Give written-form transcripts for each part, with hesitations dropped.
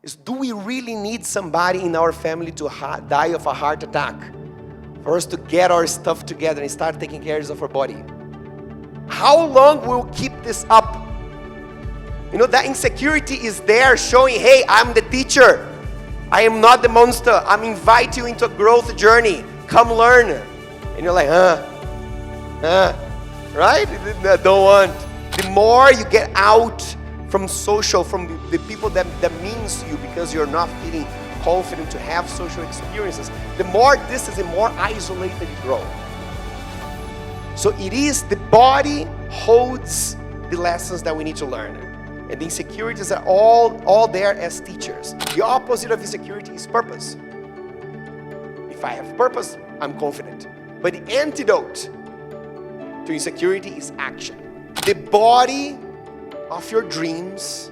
is, do we really need somebody in our family to die of a heart attack for us to get our stuff together and start taking care of our body? How long will we keep this up? You know, that insecurity is there showing, hey, I'm the teacher. I am not the monster. I'm inviting you into a growth journey. Come learn. And you're like, right? I don't want. The more you get out from social, from the people that means you, because you're not feeling confident to have social experiences, the more distance and more isolated you grow. So it is, the body holds the lessons that we need to learn. And the insecurities are all there as teachers. The opposite of insecurity is purpose. If I have purpose, I'm confident. But the antidote to insecurity is action. The body of your dreams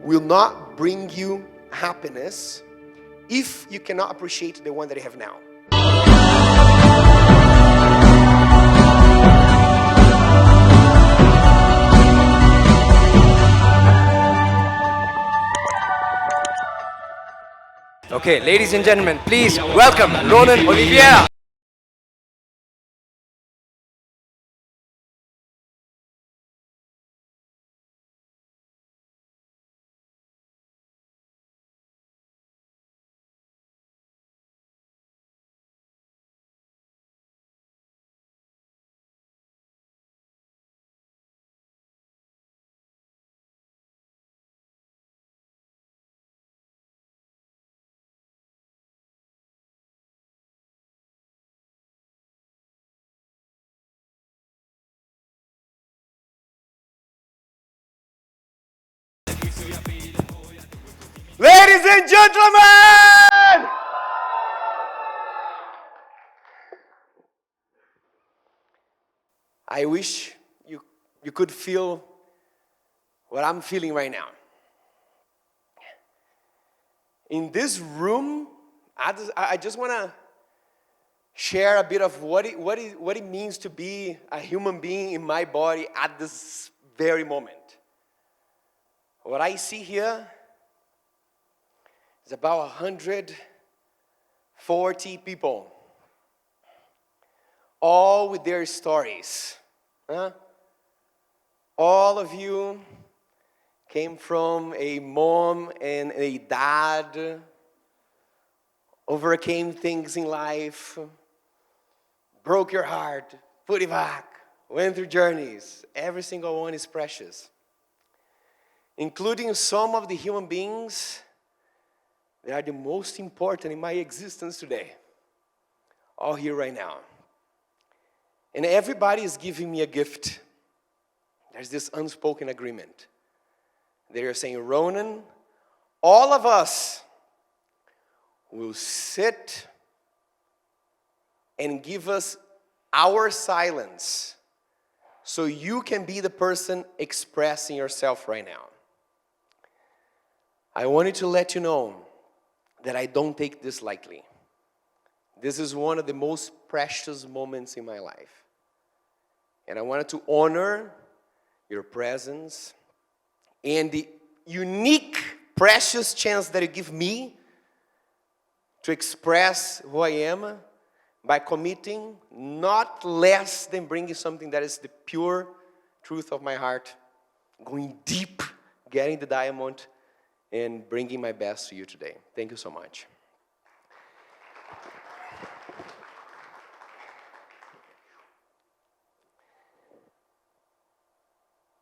will not bring you happiness if you cannot appreciate the one that you have now. Okay, ladies and gentlemen, please welcome Ronan Oliveira. Ladies and gentlemen! I wish you could feel what I'm feeling right now. In this room, I just want to share a bit of what it means to be a human being in my body at this very moment. What I see here is about 140 people, all with their stories. All of you came from a mom and a dad, overcame things in life, broke your heart, put it back, went through journeys. Every single one is precious, including some of the human beings that are the most important in my existence today, all here right now. And everybody is giving me a gift. There's this unspoken agreement. They are saying, Ronan, all of us will sit and give us our silence so you can be the person expressing yourself right now. I wanted to let you know that I don't take this lightly. This is one of the most precious moments in my life. And I wanted to honor your presence and the unique, precious chance that you give me to express who I am by committing not less than bringing something that is the pure truth of my heart, going deep, getting the diamond, and bringing my best to you today. Thank you so much.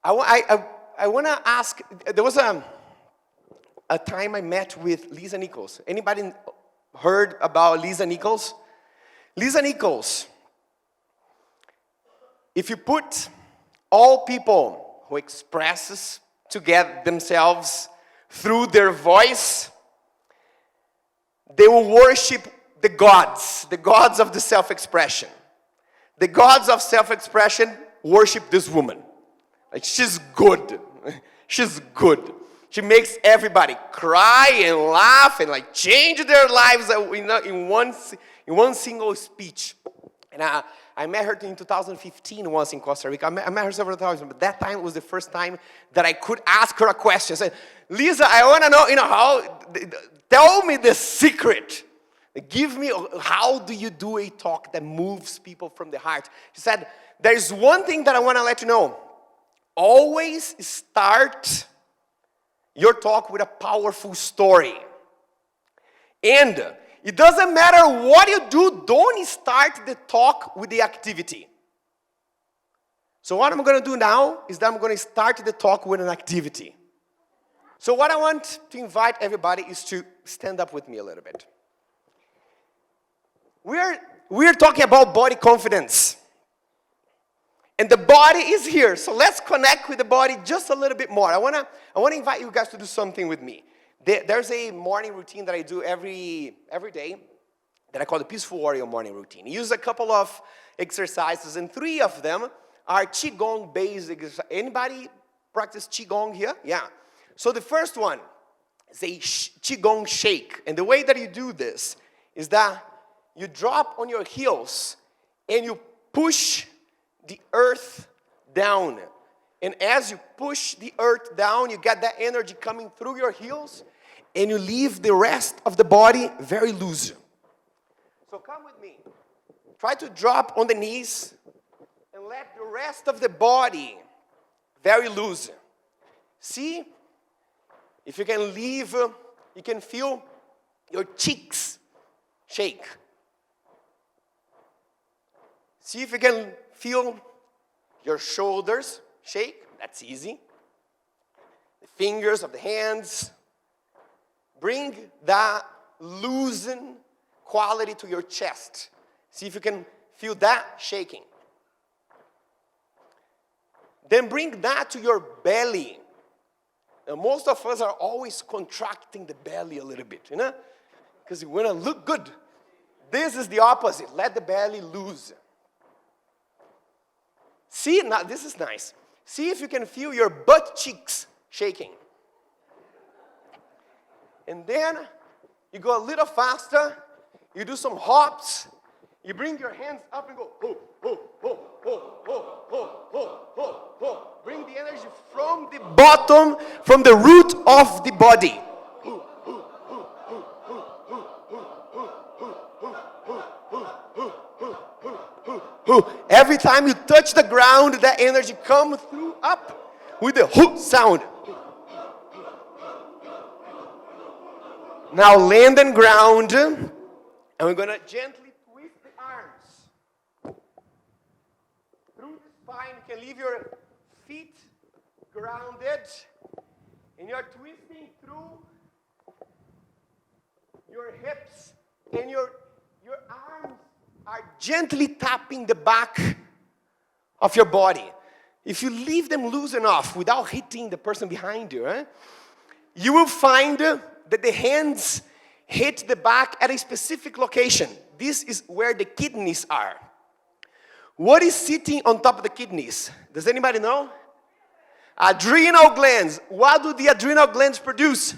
I want to ask, there was a time I met with Lisa Nichols. Anybody heard about Lisa Nichols? Lisa Nichols, if you put all people who expresses together themselves through their voice, they will worship the gods of the self-expression. The gods of self-expression worship this woman. Like, she's good. She's good. She makes everybody cry and laugh and like change their lives in one single speech. And I met her in 2015 once in Costa Rica. I met her several times, but that time was the first time that I could ask her a question. I said, Lisa, I want to know, tell me the secret. Give me, how do you do a talk that moves people from the heart? She said, there's one thing that I want to let you know. Always start your talk with a powerful story. And it doesn't matter what you do, don't start the talk with the activity. So what I'm going to do now is that I'm going to start the talk with an activity. So what I want to invite everybody is to stand up with me a little bit. We're talking about body confidence. And the body is here, so let's connect with the body just a little bit more. I wanna invite you guys to do something with me. There's a morning routine that I do every day that I call the Peaceful Warrior morning routine. I use a couple of exercises, and 3 of them are Qigong-based exercises. Anybody practice Qigong here? Yeah. So the first one is a Qigong shake. And the way that you do this is that you drop on your heels and you push the earth down. And as you push the earth down, you get that energy coming through your heels, and you leave the rest of the body very loose. So come with me. Try to drop on the knees and let the rest of the body very loose. See? If you can leave, you can feel your cheeks shake. See if you can feel your shoulders shake. That's easy. The fingers of the hands. Bring that loosen quality to your chest. See if you can feel that shaking. Then bring that to your belly. Now, most of us are always contracting the belly a little bit, you know? Because we want to look good. This is the opposite. Let the belly loose. See, now this is nice. See if you can feel your butt cheeks shaking. And then you go a little faster. You do some hops. You bring your hands up and go, ho, ho, ho, ho, ho, ho, ho, ho, ho. Bring the energy from the bottom, from the root of the body. Every time you touch the ground, that energy comes through up with the hoop sound. Now land on ground, and we're going to gently twist the arms. Through the spine, you can leave your feet grounded, and you're twisting through your hips, and your arms are gently tapping the back of your body. If you leave them loose enough without hitting the person behind you, you will find that the hands hit the back at a specific location. This is where the kidneys are. What is sitting on top of the kidneys? Does anybody know? Adrenal glands. What do the adrenal glands produce?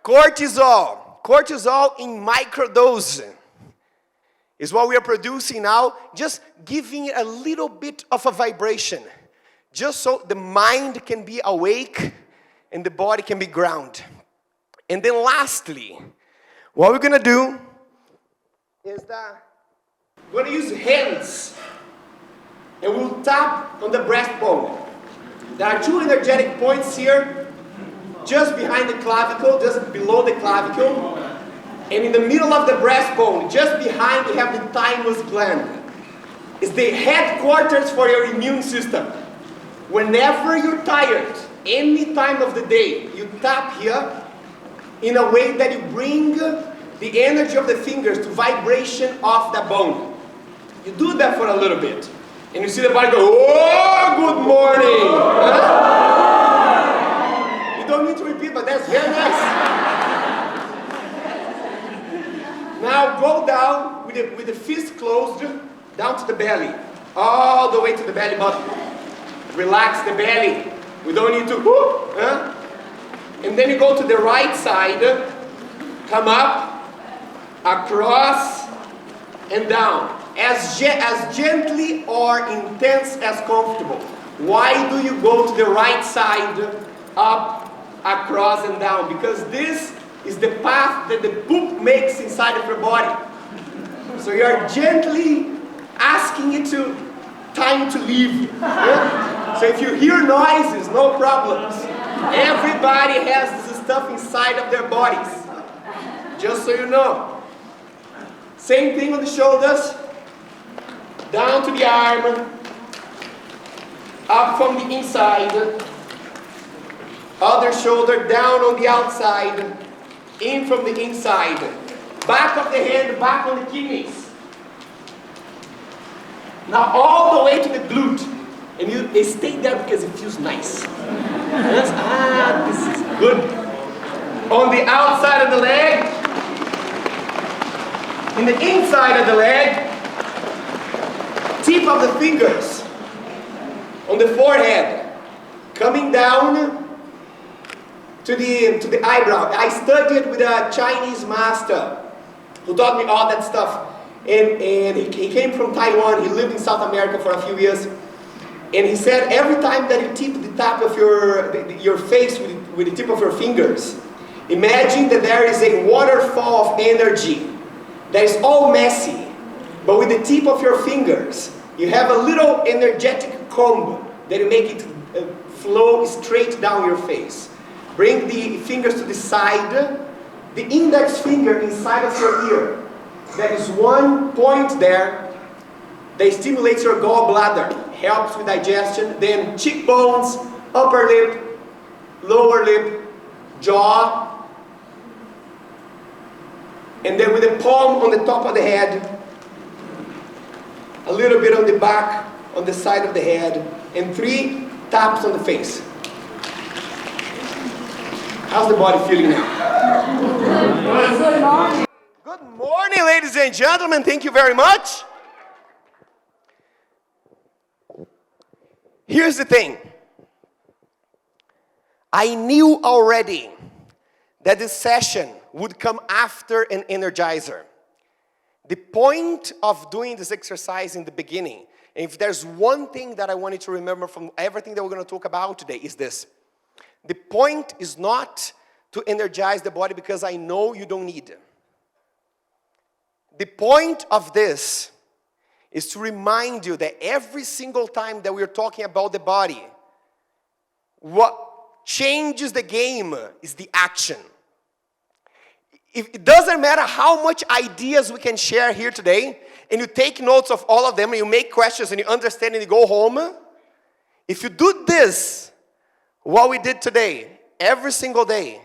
Cortisol. Cortisol in microdose is what we are producing now, just giving it a little bit of a vibration, just so the mind can be awake and the body can be grounded. And then lastly, what we're gonna do is that we're gonna use hands and we'll tap on the breastbone. There are 2 energetic points here, just behind the clavicle, just below the clavicle. And in the middle of the breastbone, just behind, we have the thymus gland. It's the headquarters for your immune system. Whenever you're tired, any time of the day, you tap here in a way that you bring the energy of the fingers to vibration of the bone. You do that for a little bit. And you see the body go, oh, good morning. Huh? You don't need to repeat, but that's very nice. Now go down with the fist closed, down to the belly. All the way to the belly button. Relax the belly. We don't need to, huh? And then you go to the right side, come up, across, and down. as gently or intense as comfortable. Why do you go to the right side, up, across, and down? Because this is the path that the poop makes inside of your body. So you are gently asking it to time to leave. Yeah? So if you hear noises, no problems. Everybody has this stuff inside of their bodies. Just so you know. Same thing on the shoulders. Down to the arm. Up from the inside. Other shoulder down on the outside. In from the inside. Back of the hand, back on the kidneys. Now all the way to the glute. And you stay there because it feels nice. Yes? This is good. On the outside of the leg. In the inside of the leg. Tip of the fingers. On the forehead. Coming down to the eyebrow. I studied with a Chinese master who taught me all that stuff. And he came from Taiwan. He lived in South America for a few years. And he said every time that you tip the top of your face with the tip of your fingers, imagine that there is a waterfall of energy that is all messy. But with the tip of your fingers, you have a little energetic comb that you make it flow straight down your face. Bring the fingers to the side. The index finger inside of your ear. There is one point there that stimulates your gallbladder, helps with digestion. Then cheekbones, upper lip, lower lip, jaw. And then with the palm on the top of the head, a little bit on the back, on the side of the head, and 3 taps on the face. How's the body feeling now? Good morning, ladies and gentlemen. Thank you very much. Here's the thing. I knew already that this session would come after an energizer. The point of doing this exercise in the beginning, and if there's one thing that I wanted to remember from everything that we're going to talk about today, is this. The point is not to energize the body because I know you don't need it. The point of this is to remind you that every single time that we're talking about the body, what changes the game is the action. It doesn't matter how much ideas we can share here today, and you take notes of all of them, and you make questions, and you understand, and you go home. If you do this, what we did today, every single day,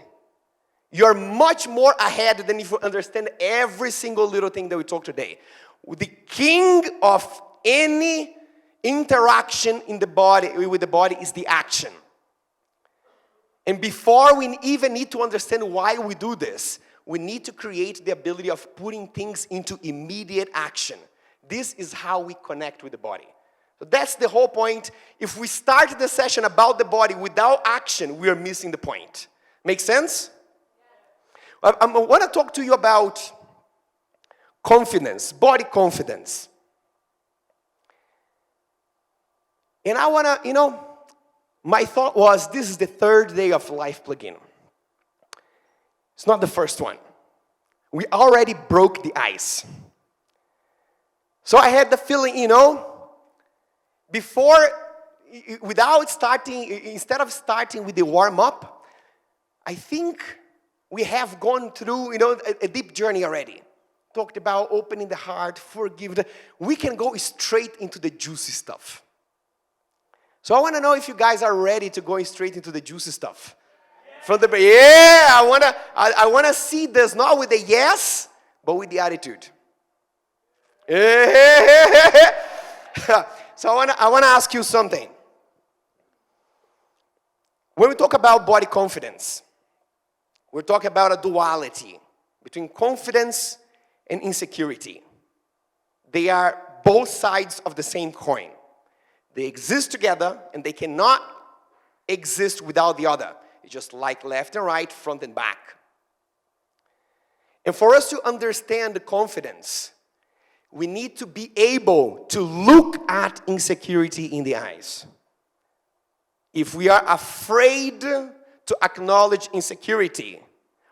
you're much more ahead than if you understand every single little thing that we talked today. The king of any interaction in the body, with the body, is the action. And before we even need to understand why we do this, we need to create the ability of putting things into immediate action. This is how we connect with the body. So that's the whole point. If we start the session about the body without action, we are missing the point. Make sense? I want to talk to you about confidence, body confidence. And I want to, my thought was, this is the 3rd day of LifePlugin. It's not the first one. We already broke the ice. So I had the feeling, instead of starting with the warm-up, I think we have gone through, a deep journey already. Talked about opening the heart, forgiveness. We can go straight into the juicy stuff. So I want to know if you guys are ready to go straight into the juicy stuff. I want to see this not with a yes, but with the attitude. So I want to ask you something. When we talk about body confidence, we're talking about a duality between confidence and insecurity. They are both sides of the same coin. They exist together, and they cannot exist without the other. It's just like left and right, front and back. And for us to understand the confidence, we need to be able to look at insecurity in the eyes. If we are afraid to acknowledge insecurity,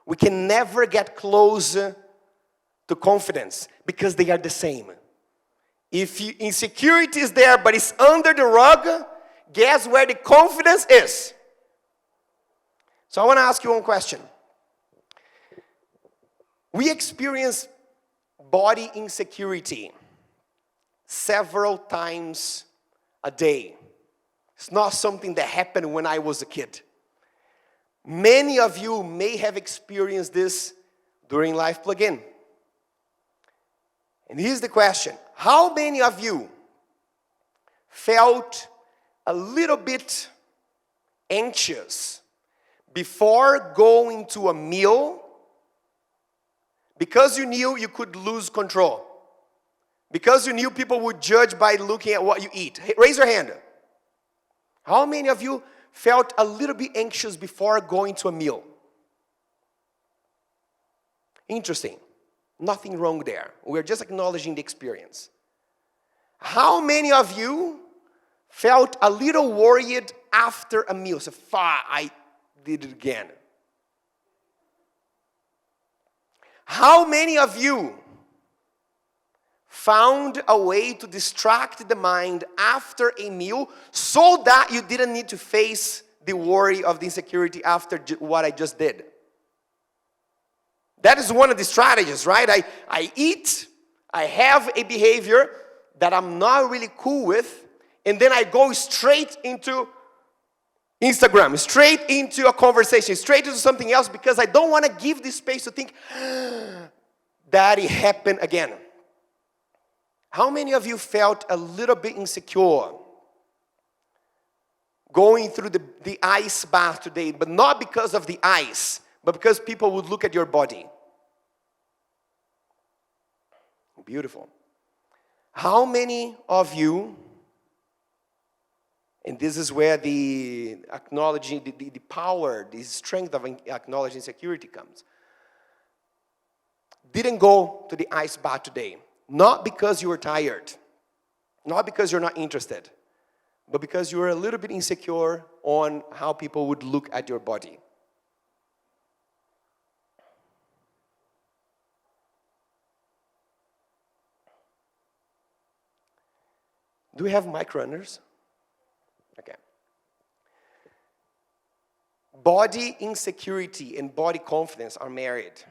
we can never get close to confidence because they are the same. If insecurity is there but it's under the rug, guess where the confidence is? So I want to ask you one question. We experience body insecurity several times a day. It's not something that happened when I was a kid. Many of you may have experienced this during LifePlugin. And here's the question. How many of you felt a little bit anxious before going to a meal because you knew you could lose control? Because you knew people would judge by looking at what you eat? Hey, raise your hand. How many of you felt a little bit anxious before going to a meal? Interesting. Nothing wrong there. We're just acknowledging the experience. How many of you felt a little worried after a meal? So far, I did it again. How many of you found a way to distract the mind after a meal so that you didn't need to face the worry of the insecurity after what I just did? That is one of the strategies, right? I eat, I have a behavior that I'm not really cool with, and then I go straight into Instagram, straight into a conversation, straight into something else because I don't want to give this space to think, that it happened again. How many of you felt a little bit insecure going through the ice bath today, but not because of the ice, but because people would look at your body? Beautiful. How many of you, and this is where the acknowledging, the power, the strength of acknowledging insecurity comes, didn't go to the ice bath today, not because you were tired, not because you're not interested, but because you were a little bit insecure on how people would look at your body. Do we have mic runners? Okay. Body insecurity and body confidence are married.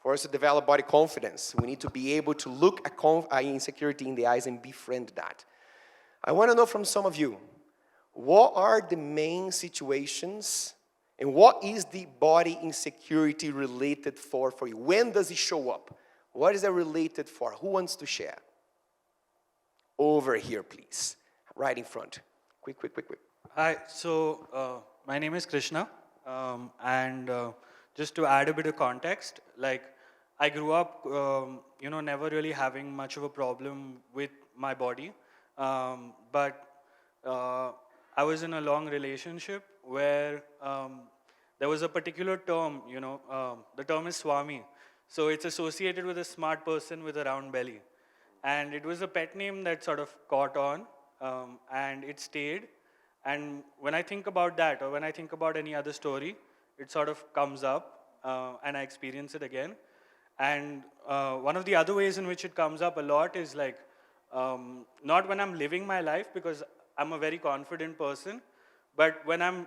For us to develop body confidence, we need to be able to look at insecurity in the eyes and befriend that. I want to know from some of you, what are the main situations and what is the body insecurity related for you? When does it show up? What is it related for? Who wants to share? Over here, please. Right in front. Quick. Hi, so my name is Krishna, and just to add a bit of context, like I grew up, never really having much of a problem with my body, but I was in a long relationship where there was a particular term, the term is Swami, so it's associated with a smart person with a round belly. And it was a pet name that sort of caught on, and it stayed. And when I think about that, or when I think about any other story, it sort of comes up, and I experience it again. And one of the other ways in which it comes up a lot is like, not when I'm living my life, because I'm a very confident person, but when I'm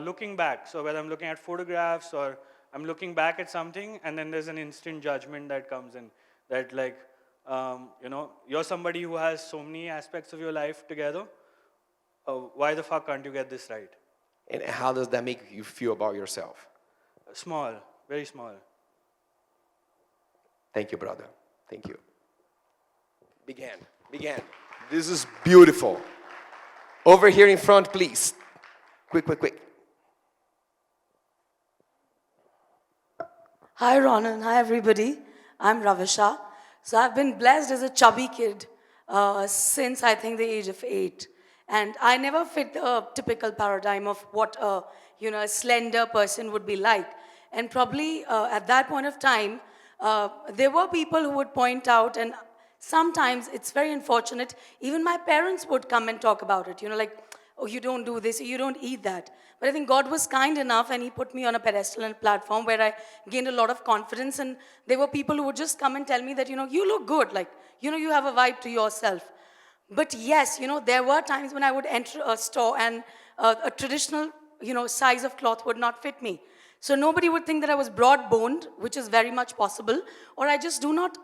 looking back, so when I'm looking at photographs, or I'm looking back at something, and then there's an instant judgment that comes in, that like, you're somebody who has so many aspects of your life together. Why the fuck can't you get this right? And how does that make you feel about yourself? Small, very small. Thank you, brother. Thank you. Begin. This is beautiful. Over here in front, please. Quick. Hi, Ronan. Hi, everybody. I'm Ravisha. So I've been blessed as a chubby kid since I think the age of 8. And I never fit the typical paradigm of what a slender person would be like. And probably at that point of time, there were people who would point out and sometimes it's very unfortunate. Even my parents would come and talk about it, like, oh, you don't do this, you don't eat that. But I think God was kind enough and He put me on a pedestal and platform where I gained a lot of confidence. And there were people who would just come and tell me that, you look good, like, you have a vibe to yourself. But yes, there were times when I would enter a store and a traditional, size of cloth would not fit me. So nobody would think that I was broad-boned, which is very much possible, or I just do not,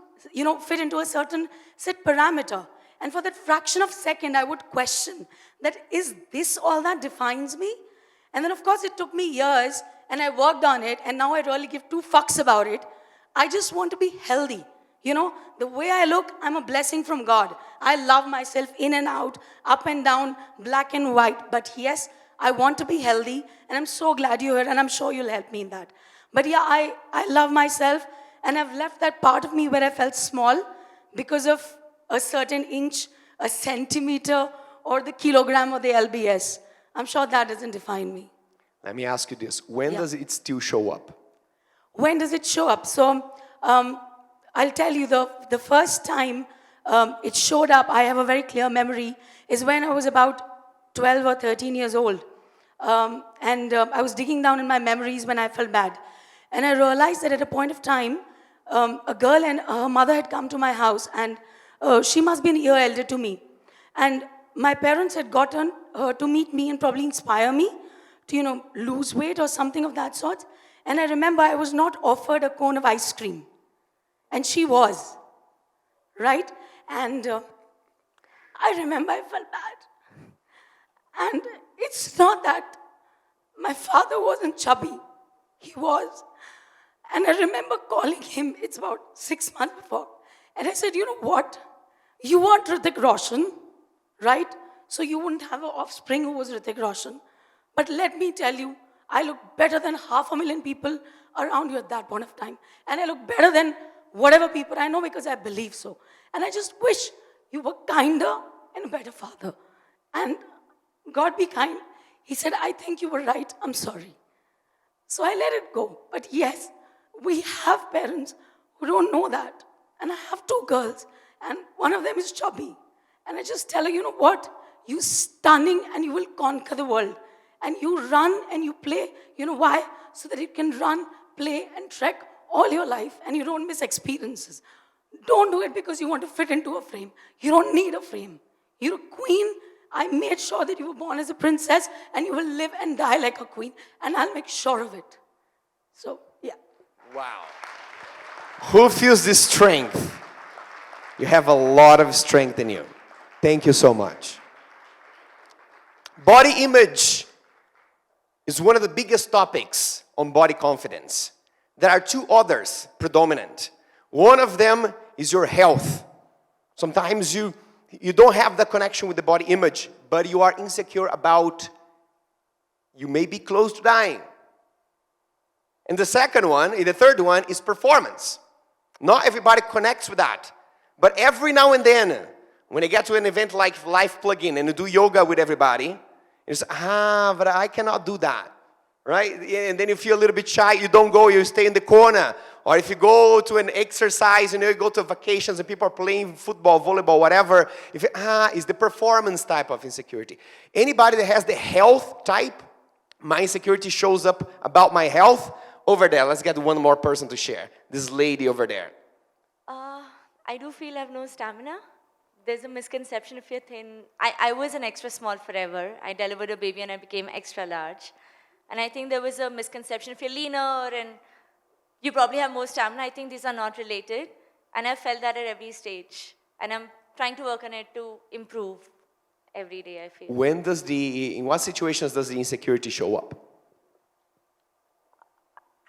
fit into a certain set parameter. And for that fraction of a second, I would question that, is this all that defines me? And then, of course, it took me years, and I worked on it, and now I really give two fucks about it. I just want to be healthy. The way I look, I'm a blessing from God. I love myself in and out, up and down, black and white. But yes, I want to be healthy, and I'm so glad you're here, and I'm sure you'll help me in that. But yeah, I love myself, and I've left that part of me where I felt small because of a certain inch, a centimeter, or the kilogram or the LBS. I'm sure that doesn't define me. Let me ask you this. When does it still show up? When does it show up? So I'll tell you the first time it showed up, I have a very clear memory, is when I was about 12 or 13 years old. I was digging down in my memories when I felt bad. And I realized that at a point of time, a girl and her mother had come to my house, and she must be an year elder to me. And my parents had gotten her to meet me and probably inspire me to, lose weight or something of that sort. And I remember I was not offered a cone of ice cream. And she was, right? And I remember I felt bad. And it's not that my father wasn't chubby. He was. And I remember calling him, it's about 6 months before. And I said, you know what? You want Hrithik Roshan, right? So you wouldn't have an offspring who was Hrithik Roshan. But let me tell you, I look better than 500,000 people around you at that point of time. And I look better than whatever people I know because I believe so. And I just wish you were kinder and a better father. And God be kind. He said, I think you were right. I'm sorry. So I let it go. But yes, we have parents who don't know that. And I have 2 girls. And one of them is chubby. And I just tell her, you know what? You stunning and you will conquer the world. And you run and you play. You know why? So that you can run, play, and trek all your life. And you don't miss experiences. Don't do it because you want to fit into a frame. You don't need a frame. You're a queen. I made sure that you were born as a princess. And you will live and die like a queen. And I'll make sure of it. So, yeah. Wow. Who feels this strength? You have a lot of strength in you. Thank you so much. Body image is one of the biggest topics on body confidence. There are 2 others predominant. One of them is your health. Sometimes you don't have the connection with the body image, but you are insecure about you may be close to dying. And the third one is performance. Not everybody connects with that. But every now and then, when you get to an event like LifePlugin and you do yoga with everybody, you say, but I cannot do that, right? And then you feel a little bit shy, you don't go, you stay in the corner. Or if you go to an exercise, you go to vacations and people are playing football, volleyball, whatever, it's the performance type of insecurity. Anybody that has the health type, my insecurity shows up about my health. Over there, let's get one more person to share. This lady over there. I do feel I have no stamina. There's a misconception if you're thin. I was an extra small forever. I delivered a baby and I became extra large. And I think there was a misconception if you're leaner and you probably have more stamina. I think these are not related. And I felt that at every stage. And I'm trying to work on it to improve every day, I feel. In what situations does the insecurity show up?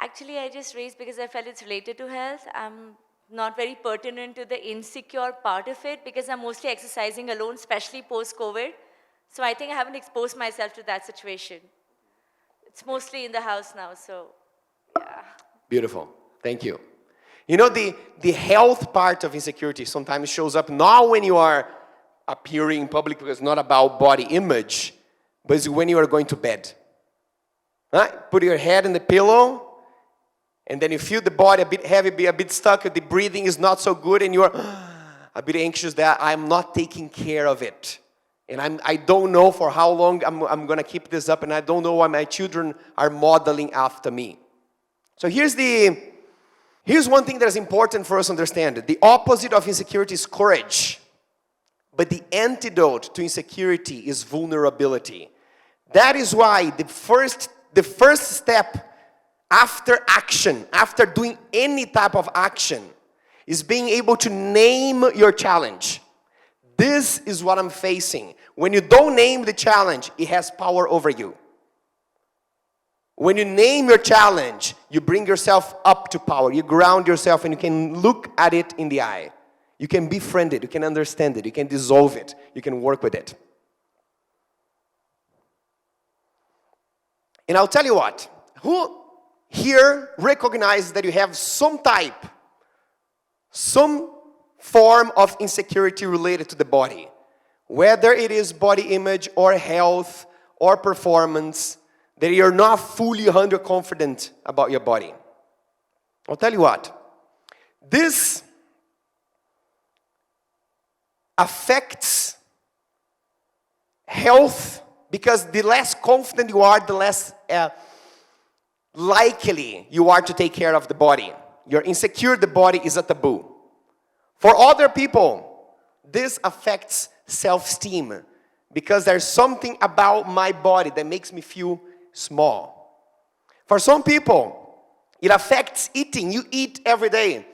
Actually, I just raised because I felt it's related to health. I'm not very pertinent to the insecure part of it because I'm mostly exercising alone, especially post-COVID. So I think I haven't exposed myself to that situation. It's mostly in the house now, so yeah. Beautiful. Thank you. The health part of insecurity sometimes shows up not when you are appearing in public because it's not about body image, but it's when you are going to bed. Right? Put your head in the pillow, and then you feel the body a bit heavy, a bit stuck, the breathing is not so good, and you're, a bit anxious that I'm not taking care of it. And I don't know for how long I'm going to keep this up, and I don't know why my children are modeling after me. So here's one thing that is important for us to understand. The opposite of insecurity is courage. But the antidote to insecurity is vulnerability. That is why the first step after action, after doing any type of action, is being able to name your challenge. This is what I'm facing. When you don't name the challenge, it has power over you. When you name your challenge, you bring yourself up to power. You ground yourself and you can look at it in the eye. You can befriend it, you can understand it, you can dissolve it, you can work with it. And I'll tell you what, who here recognizes that you have some form of insecurity related to the body? Whether it is body image or health or performance, that you're not fully 100% confident about your body. I'll tell you what, this affects health, because the less confident you are, the less likely you are to take care of the body. You're insecure, the body is a taboo. For other people, this affects self-esteem, because there's something about my body that makes me feel small. For some people, it affects eating. You eat every day.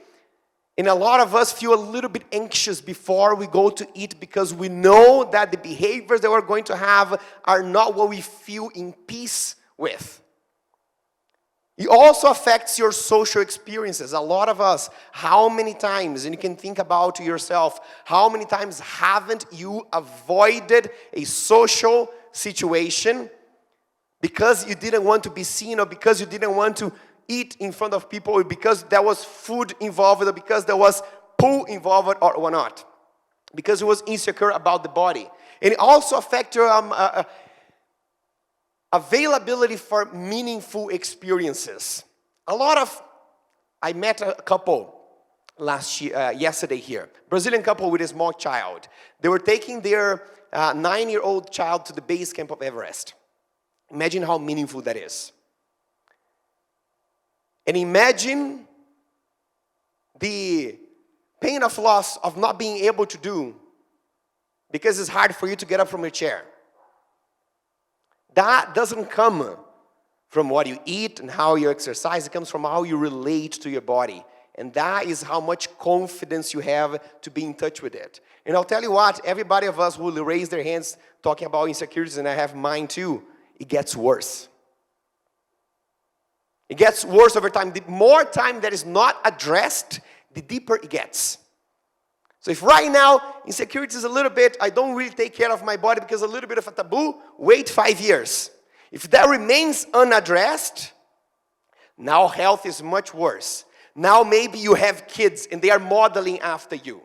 And a lot of us feel a little bit anxious before we go to eat, because we know that the behaviors that we're going to have are not what we feel in peace with. It also affects your social experiences. A lot of us, how many times, and you can think about yourself, how many times haven't you avoided a social situation because you didn't want to be seen, or because you didn't want to eat in front of people, or because there was food involved, or because there was pool involved, or whatnot, because you was insecure about the body. And it also affects your availability for meaningful experiences. I met a couple yesterday here, Brazilian couple with a small child. They were taking their 9-year-old child to the base camp of Everest. Imagine how meaningful that is. And imagine the pain of loss of not being able to do, because it's hard for you to get up from your chair. That doesn't come from what you eat and how you exercise. It comes from how you relate to your body. And that is how much confidence you have to be in touch with it. And I'll tell you what, everybody of us will raise their hands talking about insecurities, and I have mine too. It gets worse. It gets worse over time. The more time that is not addressed, the deeper it gets. So if right now, insecurity is a little bit, I don't really take care of my body because a little bit of a taboo, wait 5 years. If that remains unaddressed, now health is much worse. Now maybe you have kids and they are modeling after you.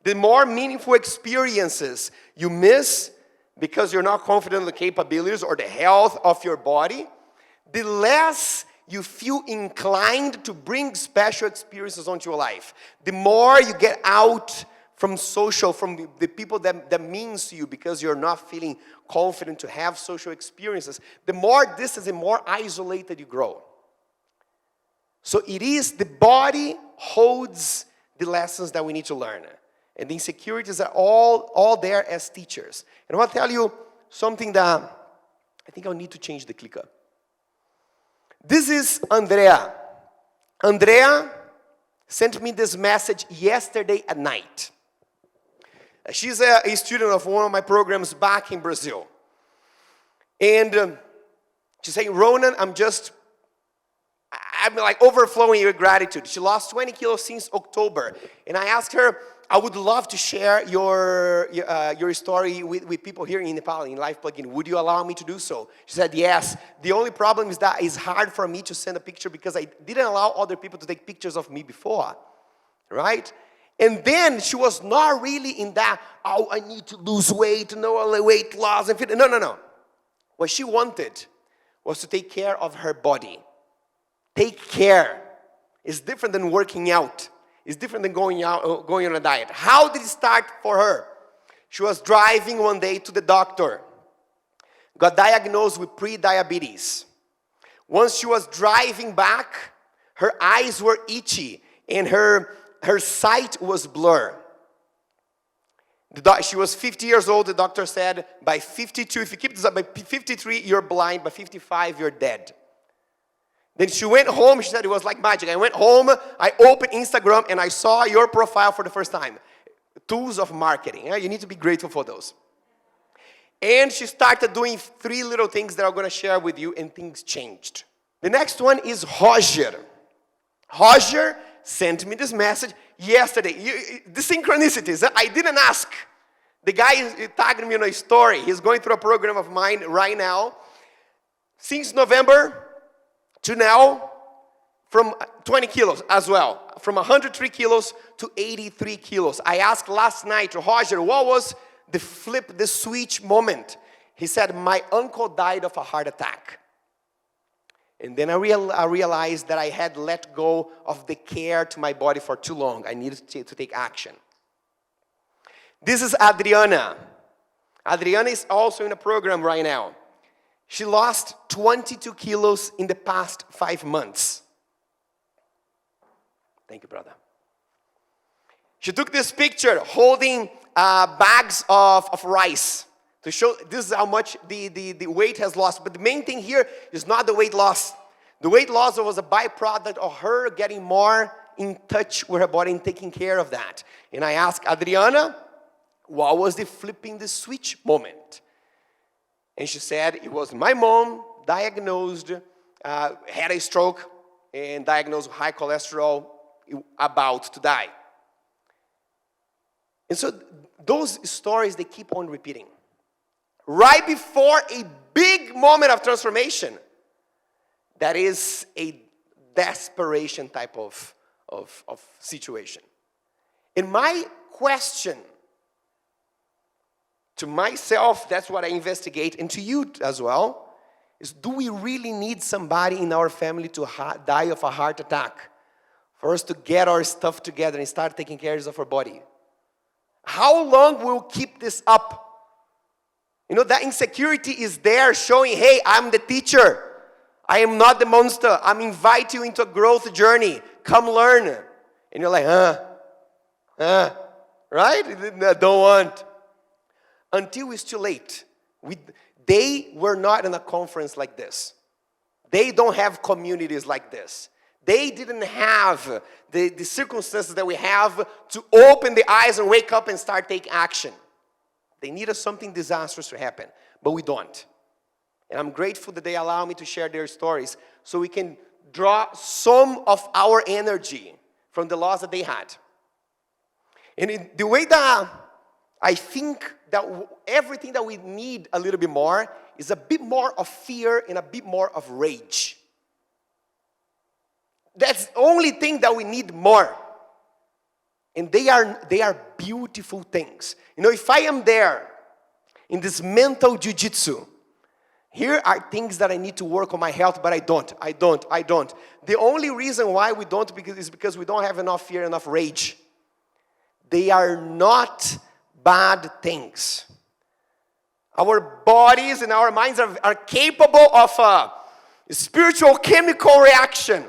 The more meaningful experiences you miss because you're not confident in the capabilities or the health of your body, the less you feel inclined to bring special experiences onto your life. The more you get out from social, from the people that means to you, because you're not feeling confident to have social experiences, the more distance and more isolated you grow. So it is, the body holds the lessons that we need to learn. And the insecurities are all there as teachers. And I want to tell you something that I think I'll need to change the clicker. This is Andrea. Andrea sent me this message yesterday at night. She's a student of one of my programs back in Brazil. And she's saying, Ronan, I'm like overflowing with gratitude. She lost 20 kilos since October. And I asked her, I would love to share your story with people here in Nepal, in LifePlugin. Would you allow me to do so? She said, yes. The only problem is that it's hard for me to send a picture because I didn't allow other people to take pictures of me before, right? And then she was not really in that, oh, I need to lose weight, no weight loss. And no. What she wanted was to take care of her body. Take care is different than working out. It's different than going on a diet. How did it start for her? She was driving one day to the doctor. Got diagnosed with pre-diabetes. Once she was driving back, her eyes were itchy and her sight was blurred. She was 50 years old. The doctor said, by 52, if you keep this up, by 53, you're blind. By 55, you're dead. Then she went home. She said it was like magic. I went home, I opened Instagram, and I saw your profile for the first time. Tools of marketing. Yeah? You need to be grateful for those. And she started doing 3 little things that I'm going to share with you, and things changed. The next one is Roger. Roger sent me this message yesterday. The synchronicities, I didn't ask. The guy is tagging me in a story. He's going through a program of mine right now. Since November to now, from 20 kilos as well. From 103 kilos to 83 kilos. I asked last night to Roger, what was the switch moment? He said, my uncle died of a heart attack. And then I realized that I had let go of the care to my body for too long. I needed to take action. This is Adriana. Adriana is also in a program right now. She lost 22 kilos in the past 5 months. Thank you, brother. She took this picture holding bags of rice to show this is how much the weight has lost. But the main thing here is not the weight loss. The weight loss was a byproduct of her getting more in touch with her body and taking care of that. And I asked Adriana, what was the flipping the switch moment? And she said, it was my mom diagnosed, had a stroke and diagnosed with high cholesterol, about to die. And so those stories, they keep on repeating. Right before a big moment of transformation, that is a desperation type of situation. And my question to myself, that's what I investigate, and to you as well, is do we really need somebody in our family to die of a heart attack for us to get our stuff together and start taking care of our body? How long will we keep this up? You know, that insecurity is there showing, hey, I'm the teacher. I am not the monster. I'm inviting you into a growth journey. Come learn. And you're like, right? I don't want. Until it's too late. They were not in a conference like this. They don't have communities like this. They didn't have the circumstances that we have to open the eyes and wake up and start taking action. They needed something disastrous to happen, but we don't. And I'm grateful that they allow me to share their stories so we can draw some of our energy from the loss that they had. And the way that I think that everything that we need a little bit more is a bit more of fear and a bit more of rage. That's the only thing that we need more. And they are beautiful things. You know, if I am there in this mental jiu-jitsu, here are things that I need to work on my health, but I don't. The only reason why we don't is because we don't have enough fear, enough rage. They are not bad things. Our bodies and our minds are capable of a spiritual chemical reaction.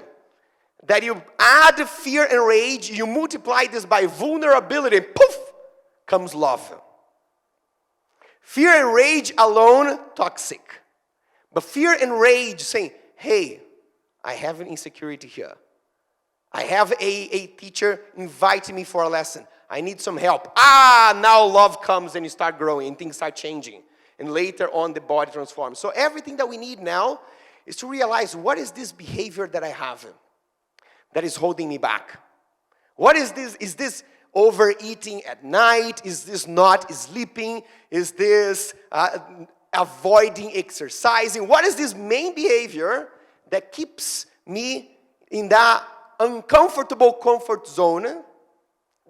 That you add fear and rage, you multiply this by vulnerability, and poof, comes love. Fear and rage alone, toxic. But fear and rage saying, hey, I have an insecurity here. I have a teacher inviting me for a lesson. I need some help. Now love comes and you start growing and things start changing. And later on the body transforms. So everything that we need now is to realize, what is this behavior that I have that is holding me back? What is this? Is this overeating at night? Is this not sleeping? Is this avoiding exercising? What is this main behavior that keeps me in that uncomfortable comfort zone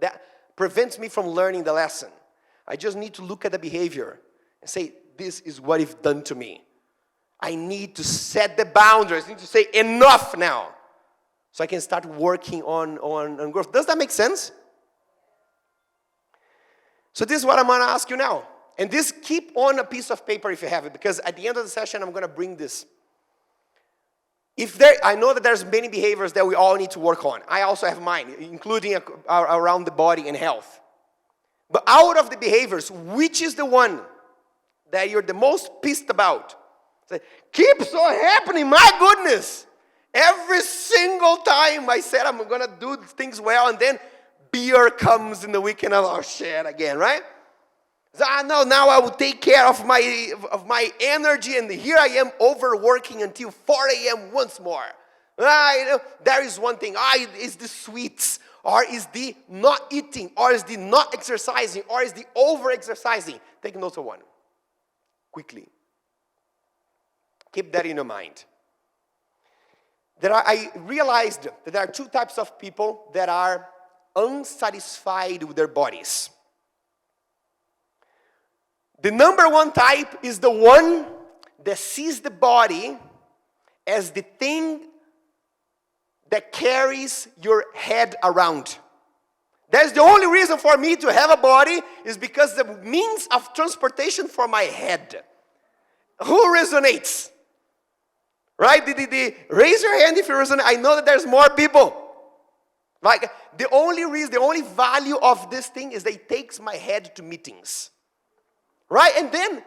that prevents me from learning the lesson? I just need to look at the behavior and say, this is what it's done to me. I need to set the boundaries. I need to say, enough now. so I can start working on growth. Does that make sense? So this is what I'm going to ask you now. And this, keep on a piece of paper if you have it, because at the end of the session, I'm going to bring this. I know that there's many behaviors that we all need to work on. I also have mine, including around the body and health. But out of the behaviors, which is the one that you're the most pissed about? Keeps on happening, my goodness. Every single time I said I'm going to do things well, and then beer comes in the weekend, oh shit again, right? So I know now I will take care of my energy, and here I am overworking until 4 a.m. once more. There is one thing, is the sweets, or is the not eating, or is the not exercising, or is the over-exercising. Take note of one, quickly. Keep that in your mind. I realized that there are two types of people that are unsatisfied with their bodies. The number one type is the one that sees the body as the thing that carries your head around. That's the only reason for me to have a body, is because the means of transportation for my head. Who resonates? Right? Raise your hand if you resonate. I know that there's more people. Like, the only reason, the only value of this thing is that it takes my head to meetings. Right? And then,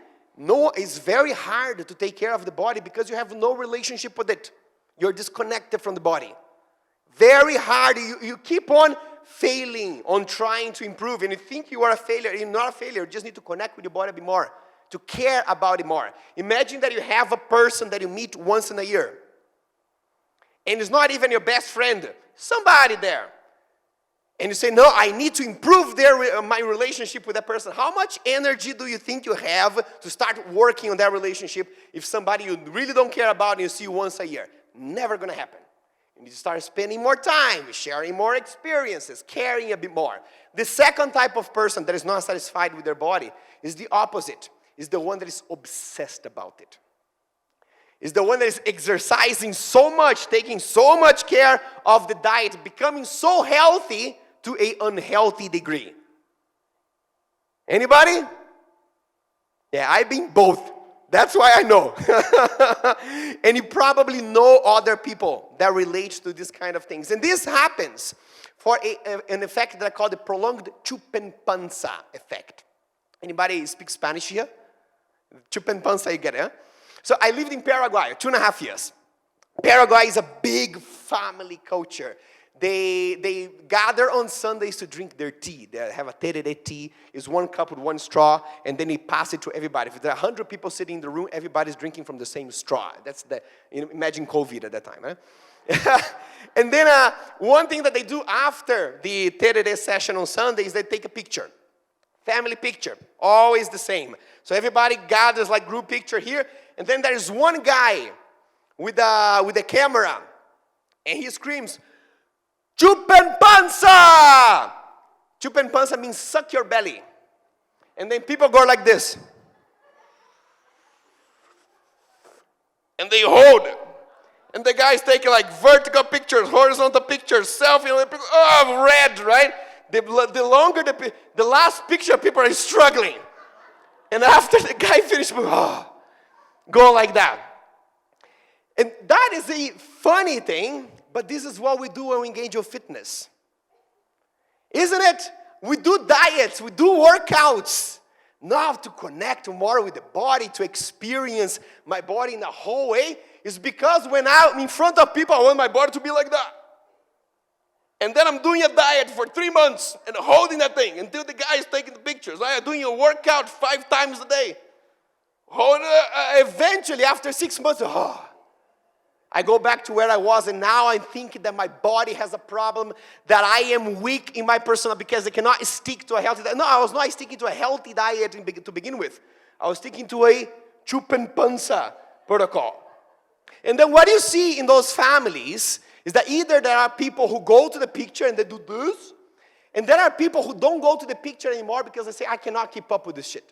it's very hard to take care of the body because you have no relationship with it. You're disconnected from the body. Very hard. You keep on failing, on trying to improve, and you think you are a failure. You're not a failure. You just need to connect with your body a bit more, to care about it more. Imagine that you have a person that you meet once in a year, and it's not even your best friend, somebody there. And you say, no, I need to improve my relationship with that person. How much energy do you think you have to start working on that relationship if somebody you really don't care about and you see once a year? Never going to happen. You need to start spending more time, sharing more experiences, caring a bit more. The second type of person that is not satisfied with their body is the opposite. Is the one that is obsessed about it. Is the one that is exercising so much, taking so much care of the diet, becoming so healthy to an unhealthy degree. Anybody? Yeah, I've been both. That's why I know. And you probably know other people that relate to this kind of things. And this happens for an effect that I call the prolonged chupenpanza effect. Anybody speak Spanish here? Chupenpanza, you get it, huh? So I lived in Paraguay 2.5 years. Paraguay is a big family culture. They gather on Sundays to drink their tea. They have a tereré tea. It's 1 cup with 1 straw, and then they pass it to everybody. If there are 100 people sitting in the room, everybody's drinking from the same straw. That's imagine COVID at that time, huh? And then one thing that they do after the tereré session on Sunday is they take a picture. Family picture, always the same. So everybody gathers like group picture here, and then there's one guy with a camera, and he screams, "Chupenpanza!" Chupenpanza means suck your belly. And then people go like this. And they hold it. And the guy's taking like vertical pictures, horizontal pictures, selfie, red, right? The longer the last picture, people are struggling. And after the guy finishes, go like that. And that is a funny thing, but this is what we do when we engage in fitness. Isn't it? We do diets, we do workouts, not to connect more with the body, to experience my body in a whole way. It's because when I'm in front of people, I want my body to be like that. And then I'm doing a diet for 3 months and holding that thing until the guy is taking the pictures. I'm doing a workout 5 times a day. Eventually, after 6 months, I go back to where I was, and now I'm thinking that my body has a problem, that I am weak in my personal because I cannot stick to a healthy diet. No, I was not sticking to a healthy diet to begin with. I was sticking to a chupenpanza protocol. And then what you see in those families is that either there are people who go to the picture and they do this, and there are people who don't go to the picture anymore because they say, I cannot keep up with this shit.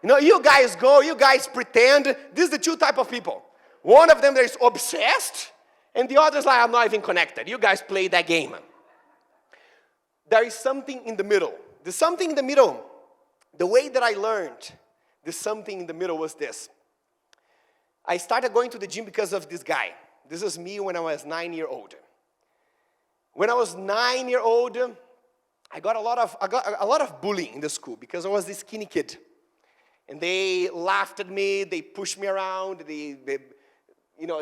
You guys go, you guys pretend. This is the two type of people. One of them that is obsessed, And the other's like, I'm not even connected. You guys play that game. There is something in the middle. The something in the middle, the way that I learned, the something in the middle was this. I started going to the gym because of this guy. This is me when I was 9 years old. When I was 9 years old, I got a lot of bullying in the school because I was this skinny kid. And they laughed at me, they pushed me around, they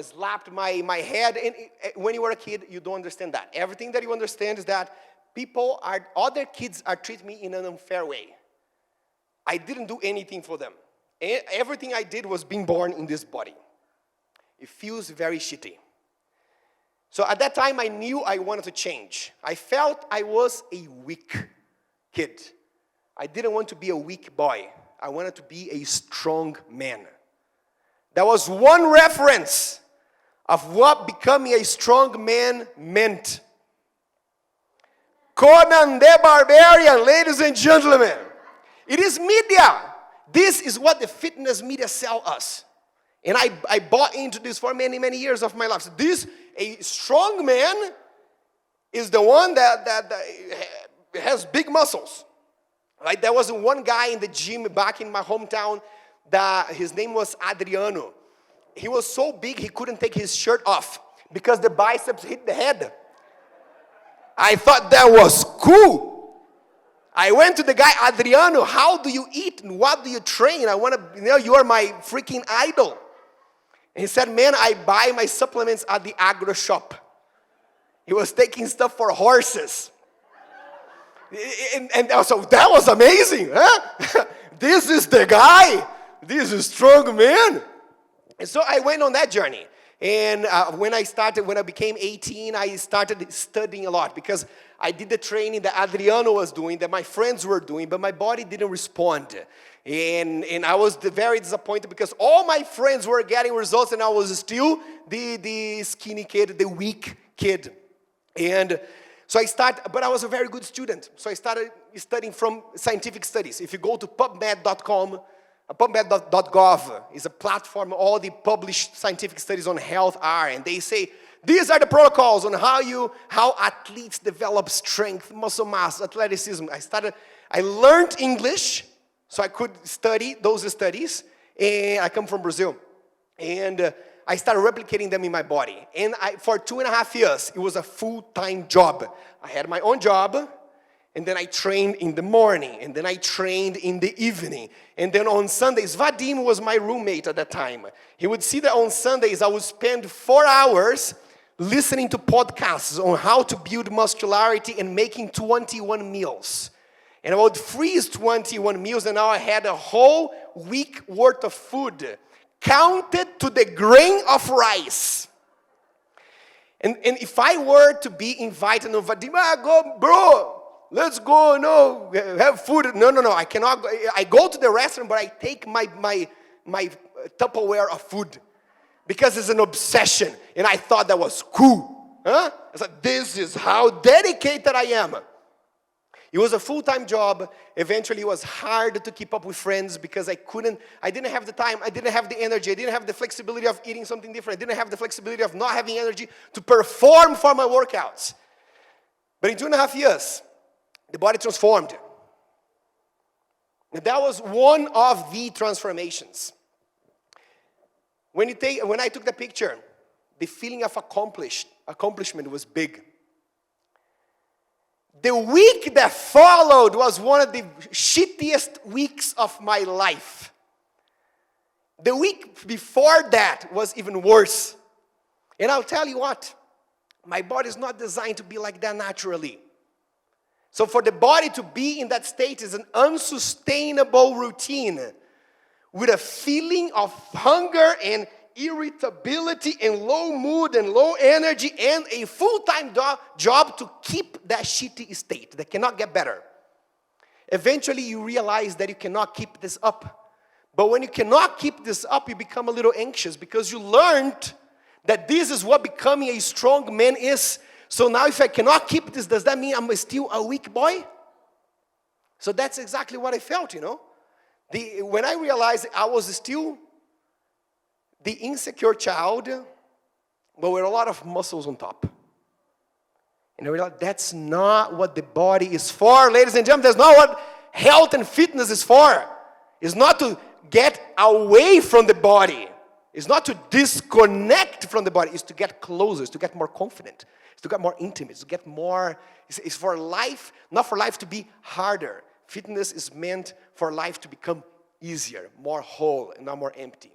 slapped my head. And when you were a kid, you don't understand that. Everything that you understand is that other kids are treating me in an unfair way. I didn't do anything for them. Everything I did was being born in this body. It feels very shitty. So at that time, I knew I wanted to change. I felt I was a weak kid. I didn't want to be a weak boy. I wanted to be a strong man. There was one reference of what becoming a strong man meant. Conan the Barbarian, ladies and gentlemen. It is media. This is what the fitness media sell us. And I bought into this for many, many years of my life. So a strong man is the one that has big muscles. Right? There was one guy in the gym back in my hometown that his name was Adriano. He was so big he couldn't take his shirt off because the biceps hit the head. I thought that was cool. I went to the guy, Adriano, how do you eat and what do you train? You are my freaking idol. And he said, man, I buy my supplements at the agro shop. He was taking stuff for horses. And so that was amazing, huh? This is the guy. This is a strong man. And so I went on that journey. And when I became 18, I started studying a lot because I did the training that Adriano was doing, that my friends were doing, but my body didn't respond. And I was very disappointed because all my friends were getting results and I was still the skinny kid, the weak kid. And so but I was a very good student. So I started studying from scientific studies. If you go to PubMed.com, PubMed.gov is a platform, all the published scientific studies on health are, and they say, these are the protocols on how athletes develop strength, muscle mass, athleticism. I learned English, so I could study those studies, and I come from Brazil. And I started replicating them in my body. And for 2.5 years, it was a full-time job. I had my own job, and then I trained in the morning, and then I trained in the evening. And then on Sundays, Vadim was my roommate at that time. He would see that on Sundays, I would spend 4 hours listening to podcasts on how to build muscularity and making 21 meals. And I would freeze 21 meals, and now I had a whole week worth of food, counted to the grain of rice. And if I were to be invited on Vadim, go, bro, let's go, have food. No, I cannot go. I go to the restaurant, but I take my Tupperware of food because it's an obsession. And I thought that was cool. Huh? I said, this is how dedicated I am. It was a full-time job. Eventually, it was hard to keep up with friends because I didn't have the time, I didn't have the energy, I didn't have the flexibility of eating something different, I didn't have the flexibility of not having energy to perform for my workouts. But in 2.5 years, the body transformed. And that was one of the transformations. When I took the picture, the feeling of accomplishment was big. The week that followed was one of the shittiest weeks of my life. The week before that was even worse. And I'll tell you what, my body is not designed to be like that naturally. So for the body to be in that state is an unsustainable routine with a feeling of hunger and irritability and low mood and low energy and a full-time job to keep that shitty state that cannot get better. Eventually you realize that you cannot keep this up. But when you cannot keep this up, you become a little anxious because you learned that this is what becoming a strong man is. So now if I cannot keep this, does that mean I'm still a weak boy? So that's exactly what I felt, When I realized I was still the insecure child but with a lot of muscles on top. And I realized that's not what the body is for, ladies and gentlemen. That's not what health and fitness is for. It's not to get away from the body. It's not to disconnect from the body. It's to get closer. It's to get more confident. It's to get more intimate. It's to get more. It's for life, not for life to be harder. Fitness is meant for life to become easier, more whole, and not more empty.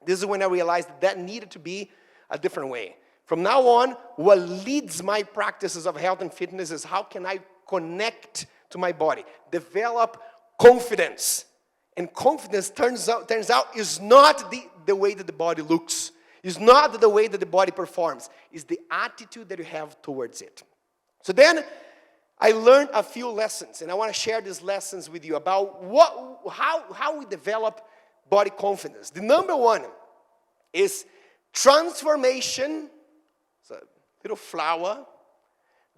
This is when I realized that needed to be a different way. From now on, what leads my practices of health and fitness is how can I connect to my body, develop confidence. And confidence turns out is not the way that the body looks. It's not the way that the body performs. It's the attitude that you have towards it. So then I learned a few lessons, and I want to share these lessons with you about how we develop body confidence. The number one is transformation. It's a little flower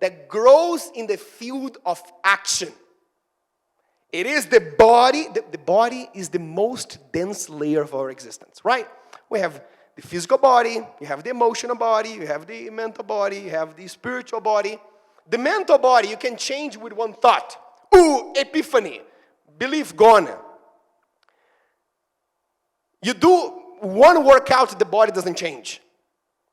that grows in the field of action. It is the body. The body is the most dense layer of our existence, right? We have the physical body, you have the emotional body, you have the mental body, you have the spiritual body. The mental body you can change with one thought. Ooh, epiphany. Belief gone. You do one workout, the body doesn't change.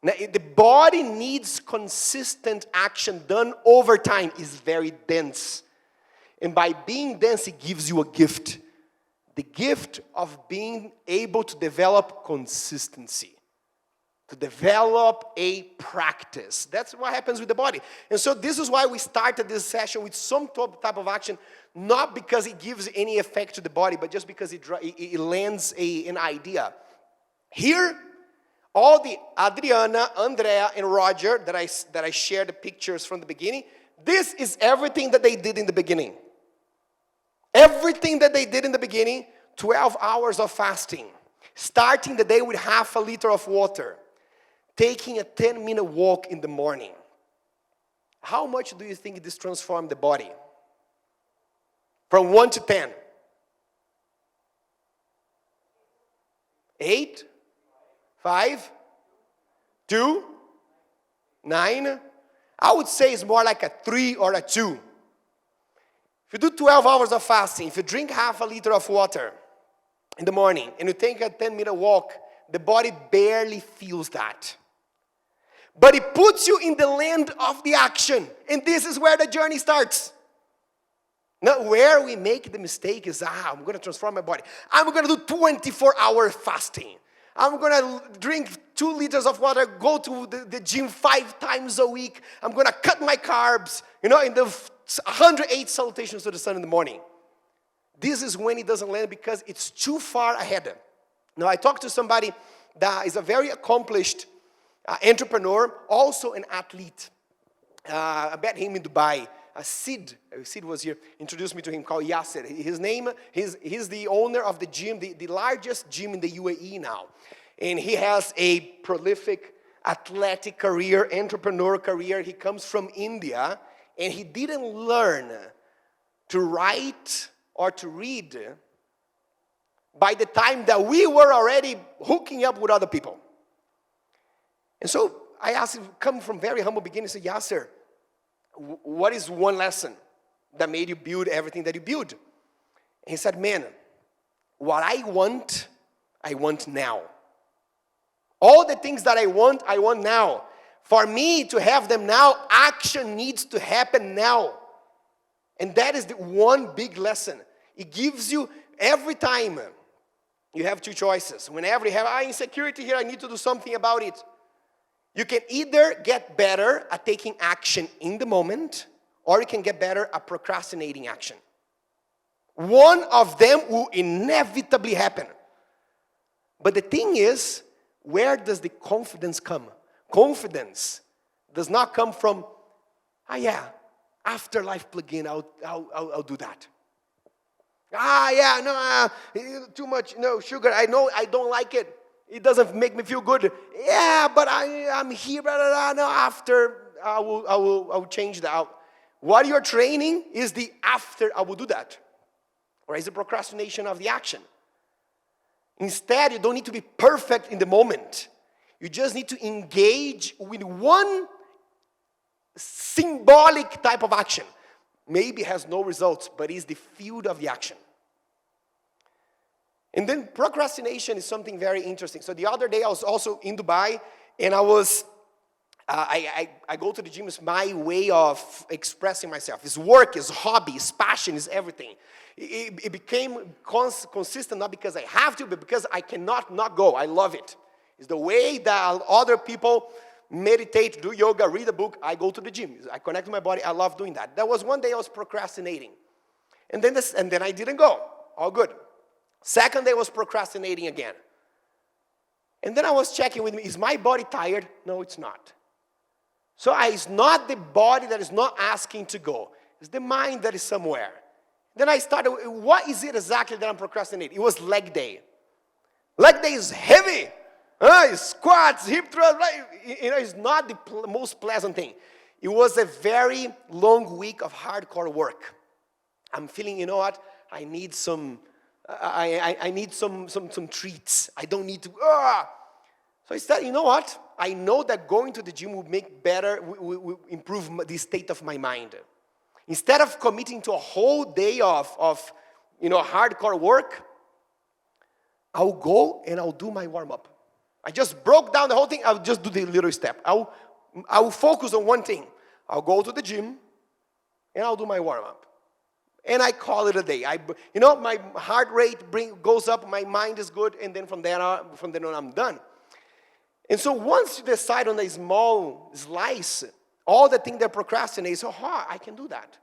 Now, the body needs consistent action done over time. It's very dense. And by being dense, it gives you a gift. The gift of being able to develop consistency. To develop a practice. That's what happens with the body. And so this is why we started this session with some type of action, not because it gives any effect to the body, but just because it lends an idea. Here, all the Adriana, Andrea, and Roger that I shared the pictures from the beginning, this is everything that they did in the beginning. Everything that they did in the beginning, 12 hours of fasting, starting the day with half a liter of water, taking a 10-minute walk in the morning. How much do you think this transformed the body? From 1 to 10. 8? 5? 2? 9? I would say it's more like a 3 or a 2. If you do 12 hours of fasting, if you drink half a liter of water in the morning, and you take a 10-minute walk, the body barely feels that. But it puts you in the land of the action. And this is where the journey starts. Now, where we make the mistake is, I'm going to transform my body. I'm going to do 24-hour fasting. I'm going to drink 2 liters of water, go to the gym 5 times a week. I'm going to cut my carbs, in the 108 salutations to the sun in the morning. This is when it doesn't land because it's too far ahead. Now, I talked to somebody that is a very accomplished entrepreneur, also an athlete. I met him in Dubai. Sid was here, introduced me to him, called Yasser. His name, he's the owner of the gym, the largest gym in the UAE now. And he has a prolific athletic career, entrepreneur career. He comes from India, and he didn't learn to write or to read by the time that we were already hooking up with other people. And so I asked him, come from very humble beginning, I said, Yasser, what is one lesson that made you build everything that you build? And he said, man, what I want now. All the things that I want now. For me to have them now, action needs to happen now. And that is the one big lesson. It gives you every time you have 2 choices. Whenever you have insecurity here, I need to do something about it. You can either get better at taking action in the moment, or you can get better at procrastinating action. One of them will inevitably happen. But the thing is, where does the confidence come? Confidence does not come from, after LifePlugin, I'll do that. Too much, sugar. I know I don't like it. It doesn't make me feel good. Yeah, but I'm here. No, after I will change that out. What you're training is the after I will do that, or is the procrastination of the action. Instead, you don't need to be perfect in the moment. You just need to engage with one symbolic type of action. Maybe has no results, but is the field of the action. And then procrastination is something very interesting. So the other day I was also in Dubai, and I go to the gym. It's my way of expressing myself. It's work, it's hobby, it's passion, it's everything. It became consistent, not because I have to, but because I cannot not go. I love it. It's the way that other people meditate, do yoga, read a book. I go to the gym. I connect to my body. I love doing that. There was one day I was procrastinating. And then I didn't go. All good. Second day I was procrastinating again. And then I was checking with me, is my body tired? No, it's not. So it's not the body that is not asking to go. It's the mind that is somewhere. Then I started, what is it exactly that I'm procrastinating? It was leg day. Leg day is heavy. Squats, hip thrust, right? It's not the most pleasant thing. It was a very long week of hardcore work. I'm feeling, you know what? I need some treats. I don't need to. So I said, you know what? I know that going to the gym will make better, will improve the state of my mind. Instead of committing to a whole day of hardcore work, I'll go and I'll do my warm-up. I just broke down the whole thing. I'll just do the little step. I'll focus on one thing. I'll go to the gym and I'll do my warm-up. And I call it a day. My heart rate goes up, my mind is good, and then from then on I'm done. And so once you decide on a small slice, all the things that procrastinate, so I can do that.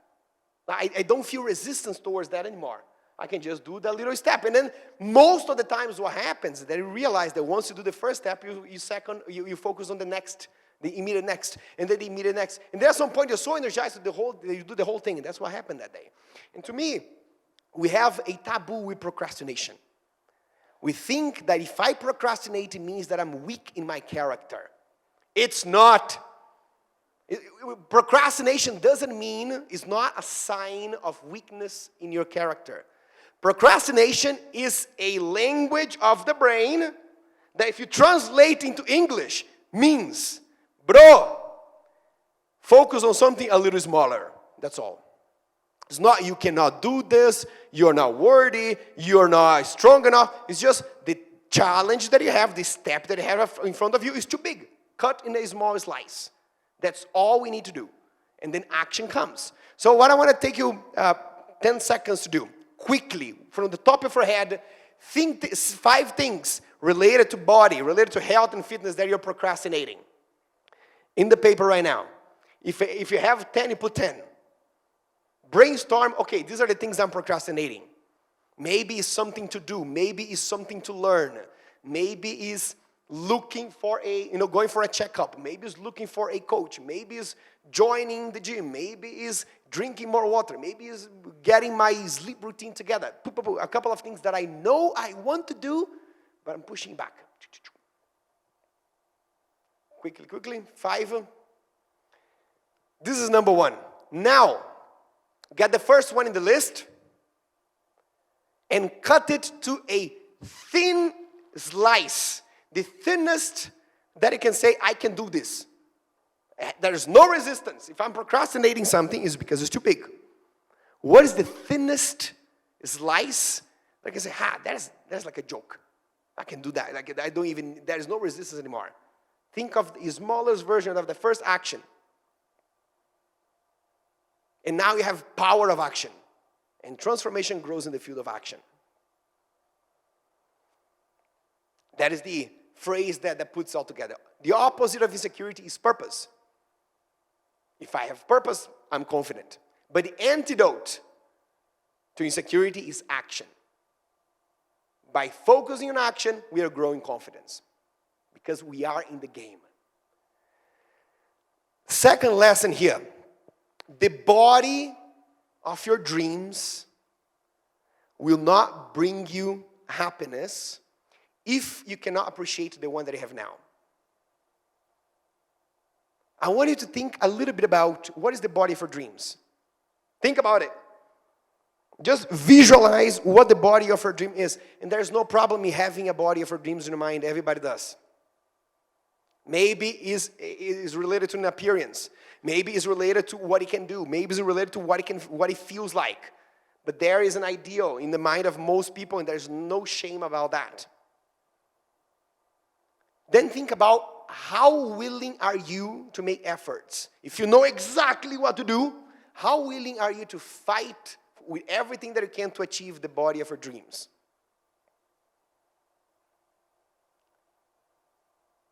I don't feel resistance towards that anymore. I can just do that little step. And then most of the times what happens is that you realize that once you do the first step, you focus on the next, the immediate next, and then the immediate next. And then at some point you're so energized that you do the whole thing, and that's what happened that day. And to me, we have a taboo with procrastination. We think that if I procrastinate, it means that I'm weak in my character. It's not. Procrastination doesn't mean, it's not a sign of weakness in your character. Procrastination is a language of the brain that if you translate into English, means, bro, focus on something a little smaller. That's all. It's not you cannot do this, you're not worthy, you're not strong enough. It's just the challenge that you have, the step that you have in front of you is too big. Cut in a small slice. That's all we need to do. And then action comes. So what I want to take you 10 seconds to do, quickly, from the top of your head, think 5 things related to body, related to health and fitness that you're procrastinating. In the paper right now. If you have 10, you put 10. Brainstorm, okay, these are the things I'm procrastinating. Maybe it's something to do. Maybe it's something to learn. Maybe it's looking for going for a checkup. Maybe it's looking for a coach. Maybe it's joining the gym. Maybe it's drinking more water. Maybe it's getting my sleep routine together. A couple of things that I know I want to do, but I'm pushing back. Quickly, 5. This is number 1. Now, get the first one in the list and cut it to a thin slice. The thinnest that you can say, I can do this. There's no resistance. If I'm procrastinating something, it's because it's too big. What is the thinnest slice that I can say, that's like a joke. I can do that. There is no resistance anymore. Think of the smallest version of the first action. And now you have power of action. And transformation grows in the field of action. That is the phrase that puts it all together. The opposite of insecurity is purpose. If I have purpose, I'm confident. But the antidote to insecurity is action. By focusing on action, we are growing confidence. Because we are in the game. Second lesson here. The body of your dreams will not bring you happiness if you cannot appreciate the one that you have now. I want you to think a little bit about what is the body of your dreams. Think about it. Just visualize what the body of your dream is. And there's no problem in having a body of your dreams in your mind. Everybody does. Maybe is related to an appearance. Maybe is related to what he can do. Maybe is related to what he feels like. But there is an ideal in the mind of most people, and there's no shame about that. Then think about how willing are you to make efforts? If you know exactly what to do, how willing are you to fight with everything that you can to achieve the body of your dreams?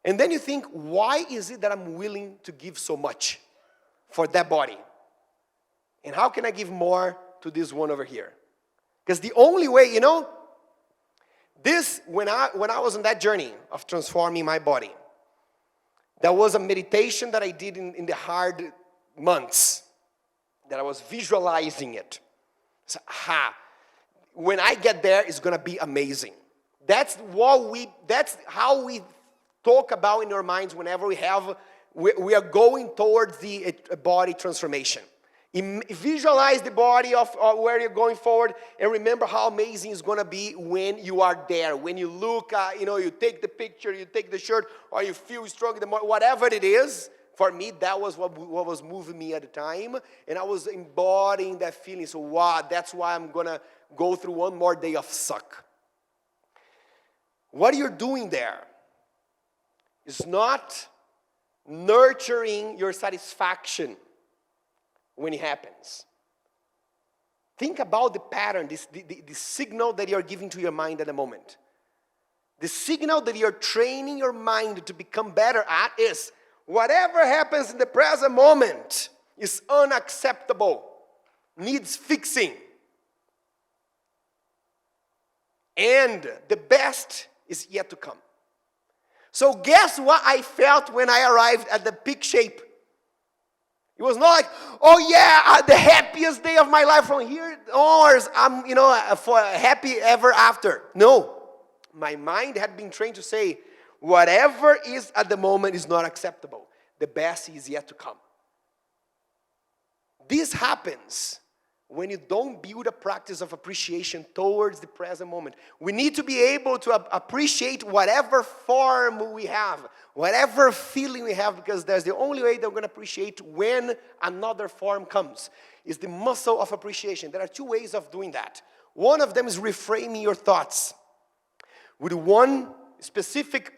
And then you think, why is it that I'm willing to give so much for that body? And how can I give more to this one over here? Because the only way, when I was on that journey of transforming my body, there was a meditation that I did in the hard months, that I was visualizing it. So, when I get there, it's going to be amazing. That's how we talk about in our minds whenever we are going towards the body transformation. Visualize the body of where you're going forward, and remember how amazing it's going to be when you are there. When you look, you take the picture, you take the shirt, or you feel strong, whatever it is. For me, that was what was moving me at the time, and I was embodying that feeling. So, wow, that's why I'm going to go through one more day of suck. What you're doing there is not nurturing your satisfaction when it happens. Think about the pattern, the signal that you're giving to your mind at the moment. The signal that you're training your mind to become better at is, whatever happens in the present moment is unacceptable, needs fixing. And the best is yet to come. So guess what I felt when I arrived at the peak shape? It was not like, oh yeah, the happiest day of my life from here onwards, I'm, for happy ever after. No, my mind had been trained to say, whatever is at the moment is not acceptable. The best is yet to come. This happens when you don't build a practice of appreciation towards the present moment. We need to be able to appreciate whatever form we have, whatever feeling we have, because that's the only way that we're going to appreciate when another form comes. It's the muscle of appreciation. There are two ways of doing that. One of them is reframing your thoughts with one specific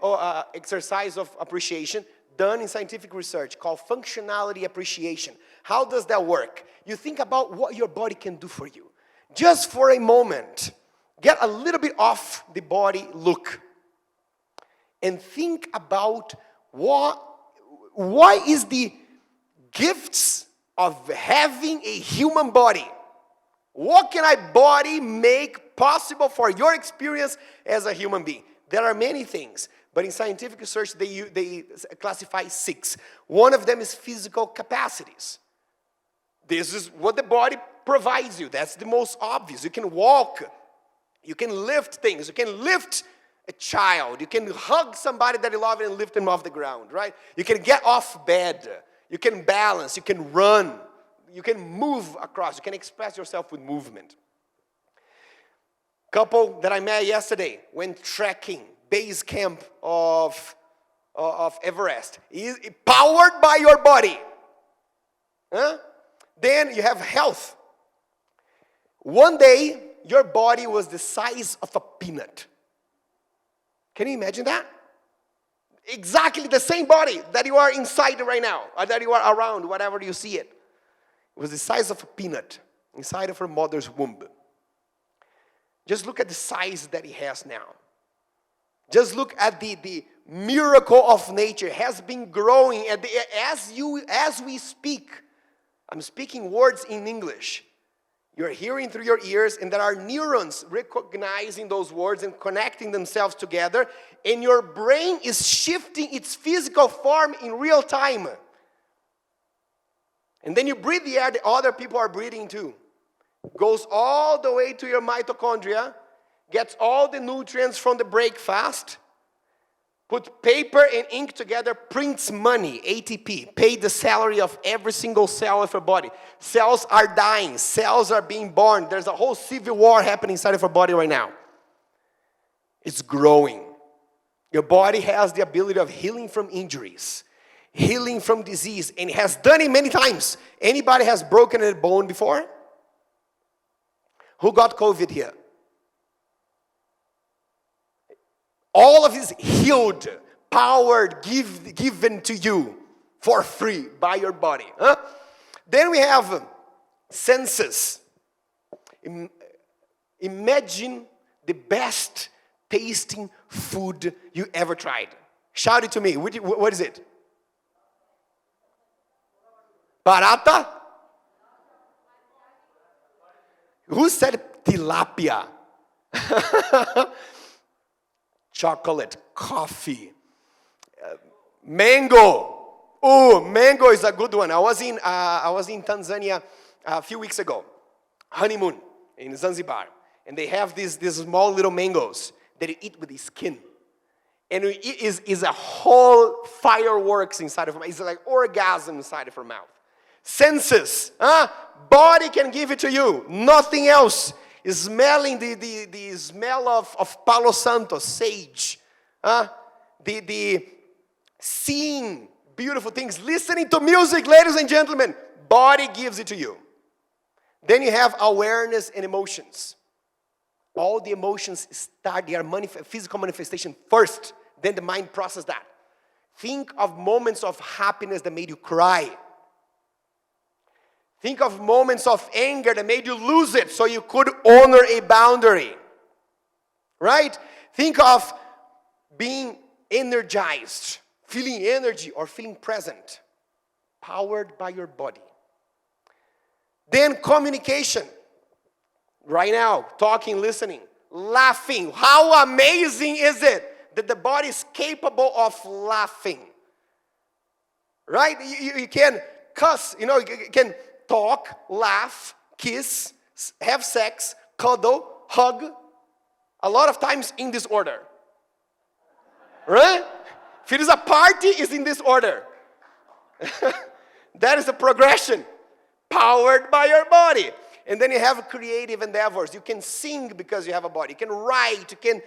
exercise of appreciation done in scientific research called functionality appreciation. How does that work? You think about what your body can do for you. Just for a moment, get a little bit off the body look and think about what is the gifts of having a human body. What can a body make possible for your experience as a human being? There are many things, but in scientific research, they classify 6. One of them is physical capacities. This is what the body provides you. That's the most obvious. You can walk. You can lift things. You can lift a child. You can hug somebody that you love and lift them off the ground, right? You can get off bed. You can balance. You can run. You can move across. You can express yourself with movement. Couple that I met yesterday went trekking, base camp of Everest. Powered by your body. Huh? Then you have health. One day, your body was the size of a peanut. Can you imagine that? Exactly the same body that you are inside right now, or that you are around, whatever you see it. It was the size of a peanut inside of her mother's womb. Just look at the size that he has now. Just look at the miracle of nature. It has been growing. And as we speak, I'm speaking words in English. You're hearing through your ears, and there are neurons recognizing those words and connecting themselves together, and your brain is shifting its physical form in real time. And then you breathe the air that other people are breathing too. Goes all the way to your mitochondria, gets all the nutrients from the breakfast, put paper and ink together, prints money, ATP, pay the salary of every single cell of your body. Cells are dying, cells are being born. There's a whole civil war happening inside of our body right now. It's growing. Your body has the ability of healing from injuries, healing from disease, and it has done it many times. Anybody has broken a bone before? Who got COVID here? All of it is healed, powered, given to you for free by your body. Huh? Then we have senses. Imagine the best tasting food you ever tried. Shout it to me. What is it? Barata? Who said tilapia? Chocolate, coffee, mango. Oh, mango is a good one. I was in Tanzania a few weeks ago, honeymoon in Zanzibar, and they have these small little mangoes that you eat with the skin, and it is a whole fireworks inside of your mouth. It's like orgasm inside of your mouth. Senses, body can give it to you. Nothing else. Smelling the smell of Palo Santo, sage. The seeing beautiful things, listening to music, ladies and gentlemen. Body gives it to you. Then you have awareness and emotions. All the emotions start, they are physical manifestation first. Then the mind processes that. Think of moments of happiness that made you cry. Think of moments of anger that made you lose it so you could honor a boundary. Right? Think of being energized, feeling energy or feeling present, powered by your body. Then communication. Right now, talking, listening, laughing. How amazing is it that the body is capable of laughing? Right? You can cuss, you can talk, laugh, kiss, have sex, cuddle, hug. A lot of times in this order. Right? If it is a party, it's in this order. That is the progression. Powered by your body. And then you have creative endeavors. You can sing because you have a body. You can write. You can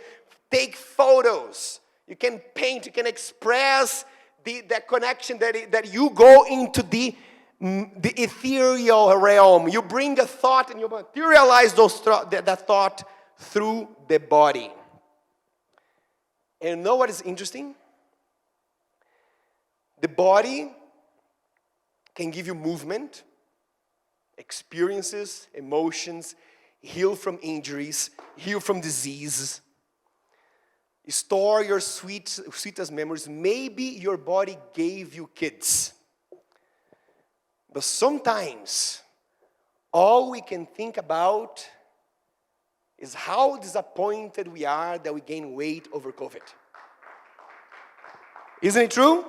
take photos. You can paint. You can express that connection that you go into the ethereal realm. You bring a thought and you materialize that thought through the body. And you know what is interesting? The body can give you movement, experiences, emotions, heal from injuries, heal from disease, store your sweetest memories. Maybe your body gave you kids. But sometimes, all we can think about is how disappointed we are that we gain weight over COVID. Isn't it true?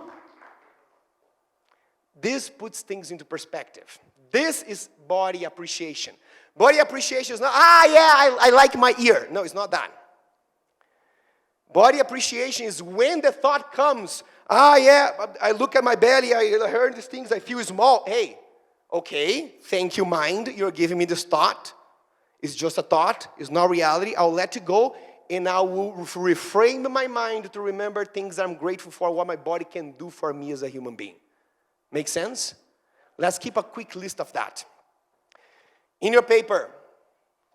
This puts things into perspective. This is body appreciation. Body appreciation is not, I like my ear. No, it's not that. Body appreciation is when the thought comes, I look at my belly, I heard these things, I feel small. Hey, okay, thank you, mind. You're giving me this thought. It's just a thought. It's not reality. I'll let it go, and I will reframe my mind to remember things that I'm grateful for, what my body can do for me as a human being. Make sense? Let's keep a quick list of that. In your paper,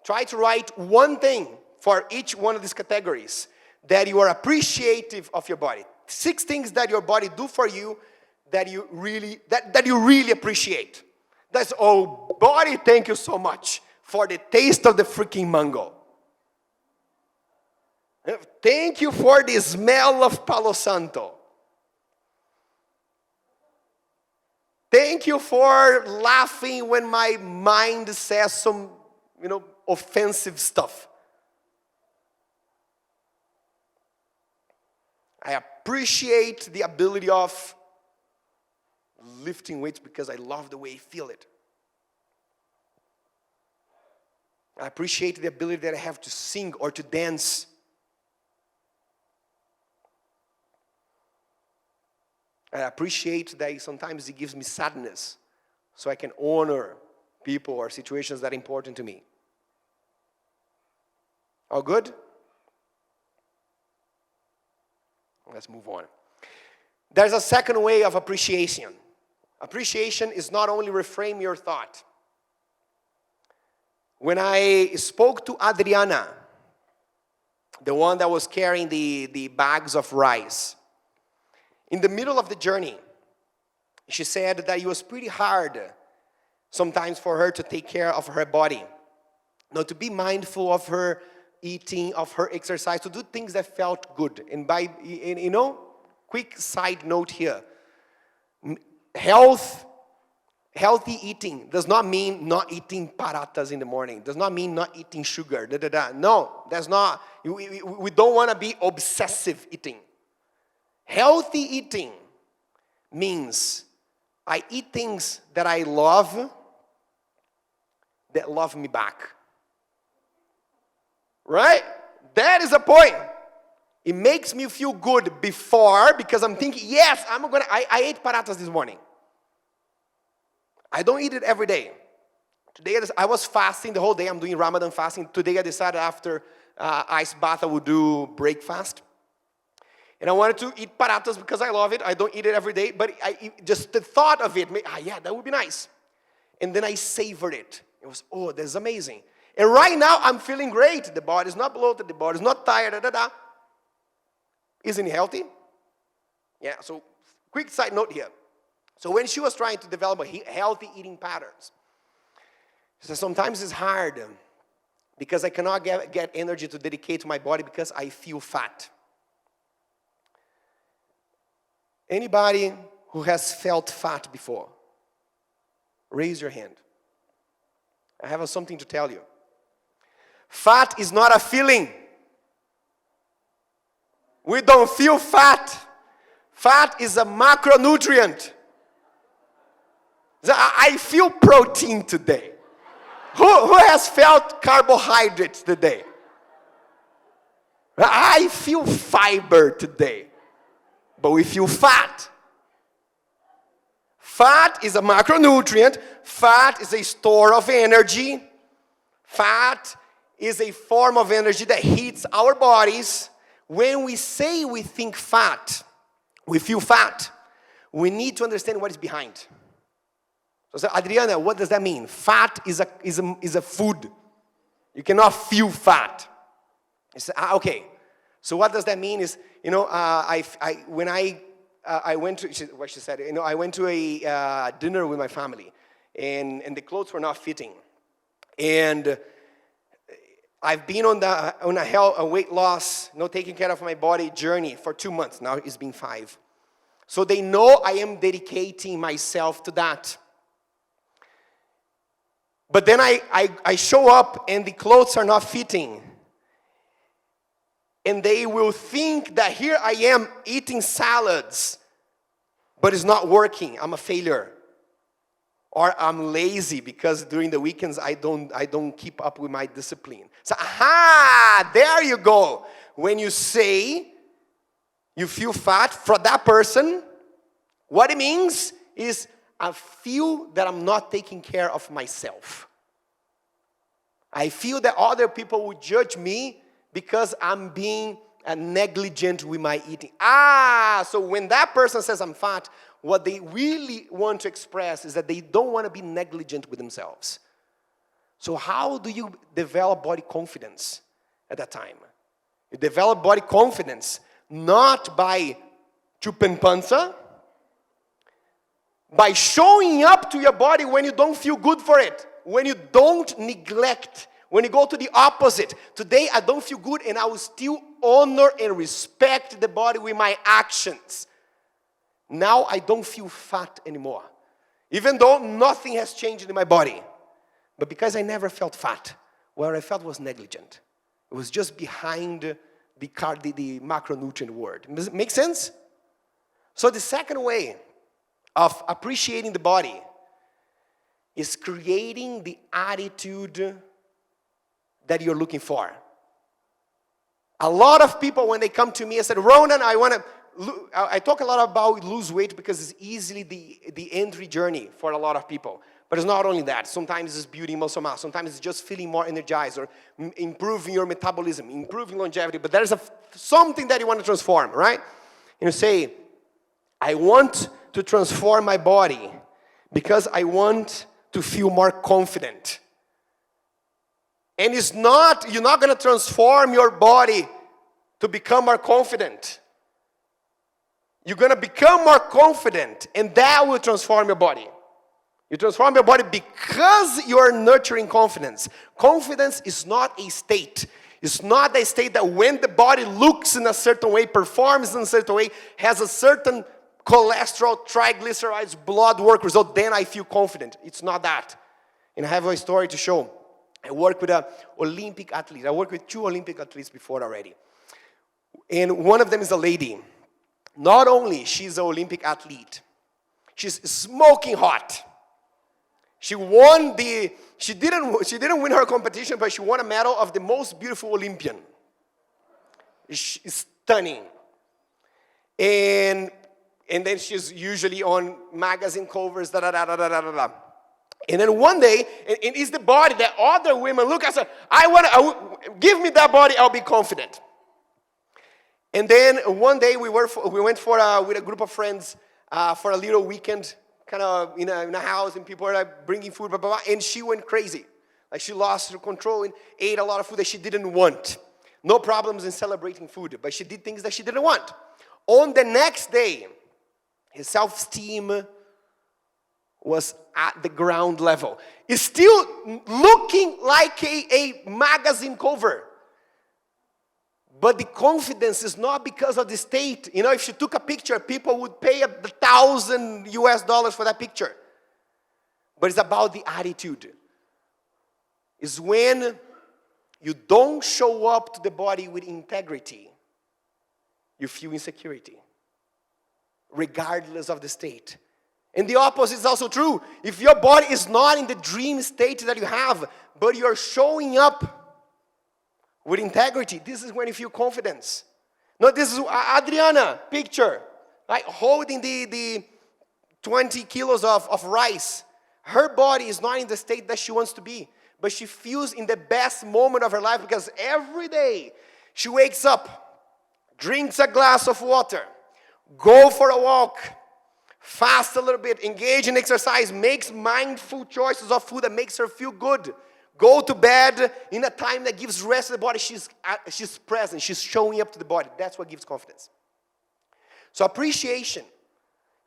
try to write one thing for each one of these categories that you are appreciative of your body. 6 things that your body do for you that you really appreciate. That's, oh, body, thank you so much for the taste of the freaking mango. Thank you for the smell of Palo Santo. Thank you for laughing when my mind says some, offensive stuff. I appreciate the ability of lifting weights because I love the way I feel it. I appreciate the ability that I have to sing or to dance. I appreciate that sometimes it gives me sadness so I can honor people or situations that are important to me. All good? Let's move on. There's a second way of appreciation. Appreciation is not only reframe your thought. When I spoke to Adriana, the one that was carrying the bags of rice, in the middle of the journey, she said that it was pretty hard sometimes for her to take care of her body. To be mindful of her eating, of her exercise, to do things that felt good. And quick side note here. Healthy eating does not mean not eating paratas in the morning. Does not mean not eating sugar. No, that's not. We don't want to be obsessive eating. Healthy eating means I eat things that I love, that love me back. Right? That is the point. It makes me feel good before, because I'm thinking, yes, I ate paratas this morning. I don't eat it every day. Today I was fasting the whole day. I'm doing Ramadan fasting. Today I decided after ice bath I would do breakfast. And I wanted to eat paratas because I love it. I don't eat it every day, but just the thought of it, that would be nice. And then I savored it. It was, that's amazing. And right now I'm feeling great. The body's not bloated, the body's not tired, Isn't it healthy? Yeah, so quick side note here. So when she was trying to develop healthy eating patterns, she said sometimes it's hard because I cannot get energy to dedicate to my body because I feel fat. Anybody who has felt fat before? Raise your hand. I have something to tell you. Fat is not a feeling. We don't feel fat. Fat is a macronutrient. I feel protein today. Who has felt carbohydrates today? I feel fiber today. But we feel fat. Fat is a macronutrient. Fat is a store of energy. Fat is a form of energy that heats our bodies. When we say we think fat, we feel fat, we need to understand what is behind. So Adriana, what does that mean? Fat is a food. You cannot feel fat. Okay. So what does that mean is, when I went to, what she said, I went to a dinner with my family, and the clothes were not fitting. And I've been on a weight loss, taking care of my body journey for 2 months. Now it's been 5. So they know I am dedicating myself to that. But then I show up and the clothes are not fitting. And they will think that here I am eating salads, but it's not working. I'm a failure. Or I'm lazy because during the weekends I don't keep up with my discipline. So, there you go. When you say you feel fat, for that person, what it means is I feel that I'm not taking care of myself. I feel that other people will judge me because I'm being negligent with my eating. So when that person says I'm fat, what they really want to express is that they don't want to be negligent with themselves. So how do you develop body confidence at that time? You develop body confidence not by chupin panza, by showing up to your body when you don't feel good for it, when you don't neglect, when you go to the opposite. Today I don't feel good and I will still honor and respect the body with my actions. Now I don't feel fat anymore. Even though nothing has changed in my body. But because I never felt fat, what I felt was negligent. It was just behind the macronutrient word. Does it make sense? So the second way of appreciating the body is creating the attitude that you're looking for. A lot of people, when they come to me and said, Ronan, I talk a lot about lose weight because it's easily the entry journey for a lot of people. But it's not only that. Sometimes it's building muscle mass. Sometimes it's just feeling more energized or improving your metabolism, improving longevity. But there's something that you want to transform, right? and you say, I want to transform my body because I want to feel more confident. And you're not going to transform your body to become more confident. You're going to become more confident, and that will transform your body. You transform your body because you are nurturing confidence. Confidence is not a state. It's not a state that when the body looks in a certain way, performs in a certain way, has a certain cholesterol, triglycerides, blood work result, then I feel confident. It's not that. And I have a story to show. I work with an Olympic athlete. I worked with 2 Olympic athletes before already. And one of them is a lady. Not only she's an Olympic athlete, she's smoking hot. She didn't win her competition, but she won a medal of the most beautiful Olympian. She's stunning. And then she's usually on magazine covers, And then one day, and it's the body that other women look at, say, give me that body, I'll be confident. And then one day we went with a group of friends for a little weekend, kind of in a house, and people were like bringing food, blah, blah, blah, and she went crazy. Like she lost her control and ate a lot of food that she didn't want. No problems in celebrating food, but she did things that she didn't want. On the next day, his self-esteem was at the ground level. It's still looking like a magazine cover. But the confidence is not because of the state. You know, if she took a picture, people would pay $1,000 for that picture. But it's about the attitude. It's when you don't show up to the body with integrity, you feel insecurity, regardless of the state. And the opposite is also true. If your body is not in the dream state that you have, but you're showing up with integrity, this is when you feel confidence. No, this is Adriana picture, right? Holding the 20 kilos of rice. Her body is not in the state that she wants to be, but she feels in the best moment of her life because every day she wakes up, drinks a glass of water, go for a walk, fast a little bit, engage in exercise, makes mindful choices of food that makes her feel good. Go to bed in a time that gives rest to the body. She's present. She's showing up to the body. That's what gives confidence. So appreciation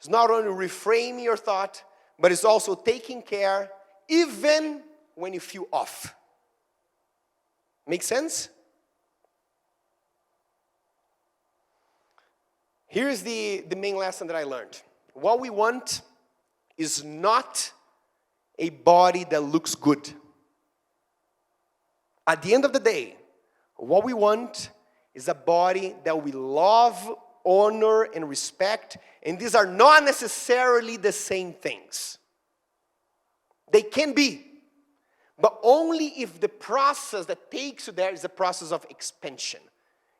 is not only reframing your thought, but it's also taking care even when you feel off. Make sense? Here's the main lesson that I learned. What we want is not a body that looks good. At the end of the day, what we want is a body that we love, honor, and respect. And these are not necessarily the same things. They can be. But only if the process that takes you there is a process of expansion.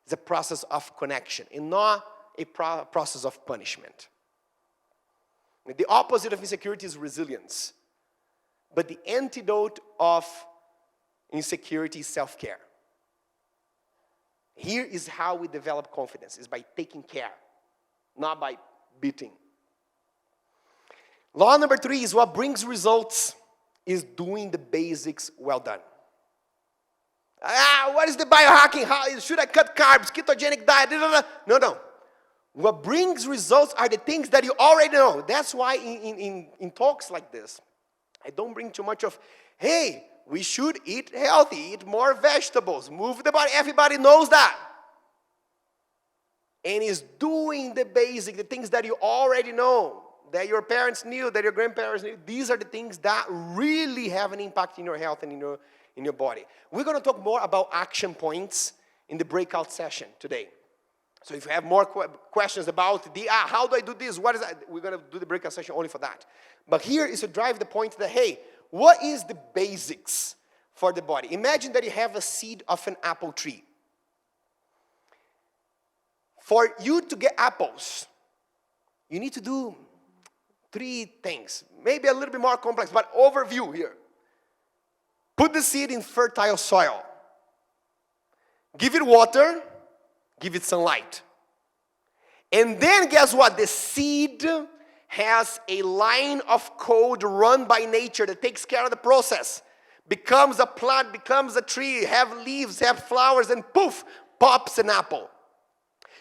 It's a process of connection and not a process of punishment. The opposite of insecurity is resilience. But the antidote of insecurity is self-care. Here is how we develop confidence, is by taking care, not by beating. Law number 3 is what brings results is doing the basics well done. What is the biohacking? How should I cut carbs, ketogenic diet? No. What brings results are the things that you already know. That's why in talks like this, I don't bring too much of, hey, we should eat healthy, eat more vegetables, move the body. Everybody knows that. And it's doing the basic, the things that you already know, that your parents knew, that your grandparents knew. These are the things that really have an impact in your health and in your body. We're going to talk more about action points in the breakout session today. So if you have more questions about how do I do this, what is that? We're going to do the breakout session only for that. But here is to drive the point that, hey, what is the basics for the body? Imagine that you have a seed of an apple tree. For you to get apples, you need to do 3 things. Maybe a little bit more complex, but overview here. Put the seed in fertile soil. Give it water, give it sunlight. And then guess what? The seed has a line of code run by nature that takes care of the process. Becomes a plant, becomes a tree, have leaves, have flowers, and poof, pops an apple.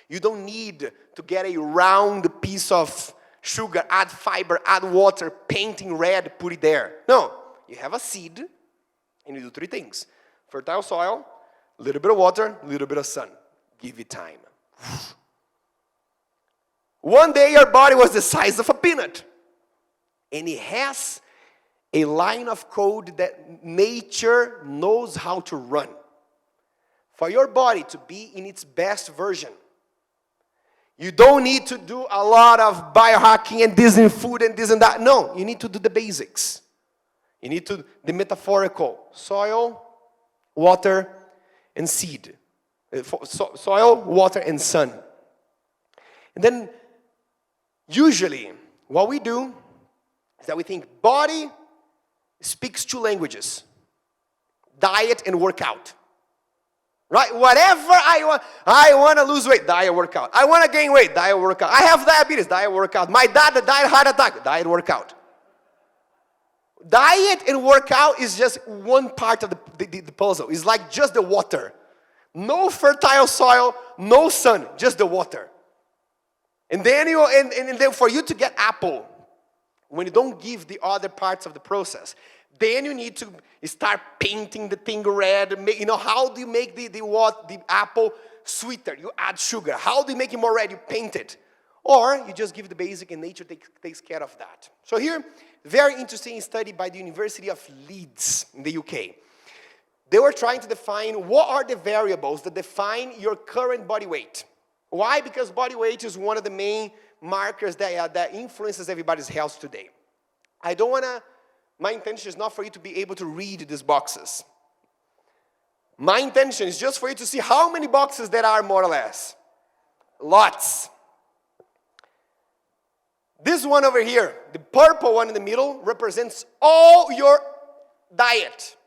You don't need to get a round piece of sugar, add fiber, add water, painting red, put it there. No, you have a seed, and you do three things. Fertile soil, a little bit of water, a little bit of sun. Give it time. One day your body was the size of a peanut. And it has a line of code that nature knows how to run. For your body to be in its best version, you don't need to do a lot of biohacking and this and food and this and that. No, you need to do the basics. You need to, the metaphorical, soil, water, and seed. Soil, water, and sun. And then, usually, what we do is that we think body speaks two languages. Diet and workout. Right? Whatever I want to lose weight, diet, workout. I want to gain weight, diet, workout. I have diabetes, diet, workout. My dad died heart attack, diet, workout. Diet and workout is just one part of the puzzle. It's like just the water. No fertile soil, no sun, just the water. And then and then for you to get apple, when you don't give the other parts of the process, then you need to start painting the thing red. How do you make the apple sweeter? You add sugar. How do you make it more red? You paint it. Or you just give the basic and nature takes care of that. So here, very interesting study by the University of Leeds in the UK. They were trying to define what are the variables that define your current body weight. Why? Because body weight is one of the main markers that influences everybody's health today. My intention is not for you to be able to read these boxes. My intention is just for you to see how many boxes there are, more or less. Lots. This one over here, the purple one in the middle, represents all your diet.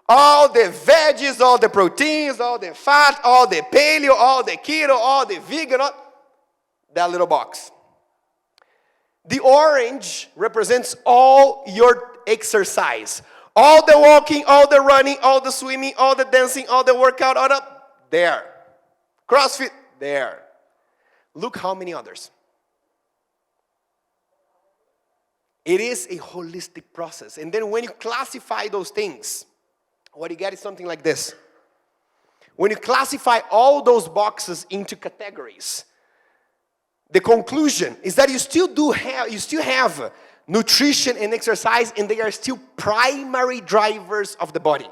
All the veggies, all the proteins, all the fat, all the paleo, all the keto, all the vegan, that little box. The orange represents all your exercise. All the walking, all the running, all the swimming, all the dancing, all the workout, all up there. CrossFit, there. Look how many others. It is a holistic process. And then when you classify those things, what you get is something like this. When you classify all those boxes into categories, the conclusion is that you still have nutrition and exercise, and they are still primary drivers of the body.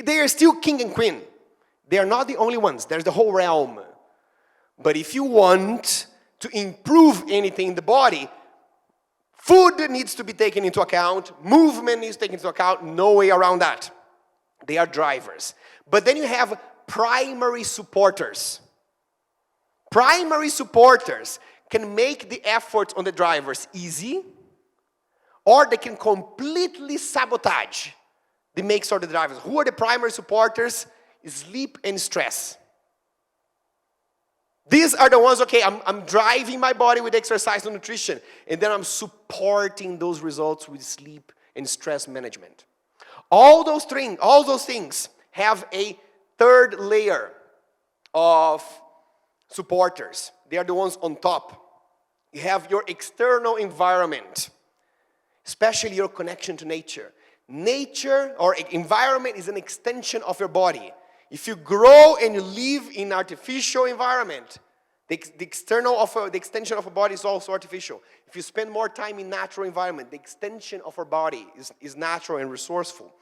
They are still king and queen. They are not the only ones. There's the whole realm. But if you want to improve anything in the body, food needs to be taken into account. Movement needs to be taken into account. No way around that. They are drivers. But then you have primary supporters. Primary supporters can make the effort on the drivers easy, or they can completely sabotage the makes of the drivers. Who are the primary supporters? Sleep and stress. These are the ones, okay, I'm driving my body with exercise and nutrition, and then I'm supporting those results with sleep and stress management. All those things have a third layer of supporters. They are the ones on top. You have your external environment, especially your connection to nature. Nature or environment is an extension of your body. If you grow and you live in artificial environment, the extension of a body is also artificial. If you spend more time in natural environment, the extension of our body is natural and resourceful.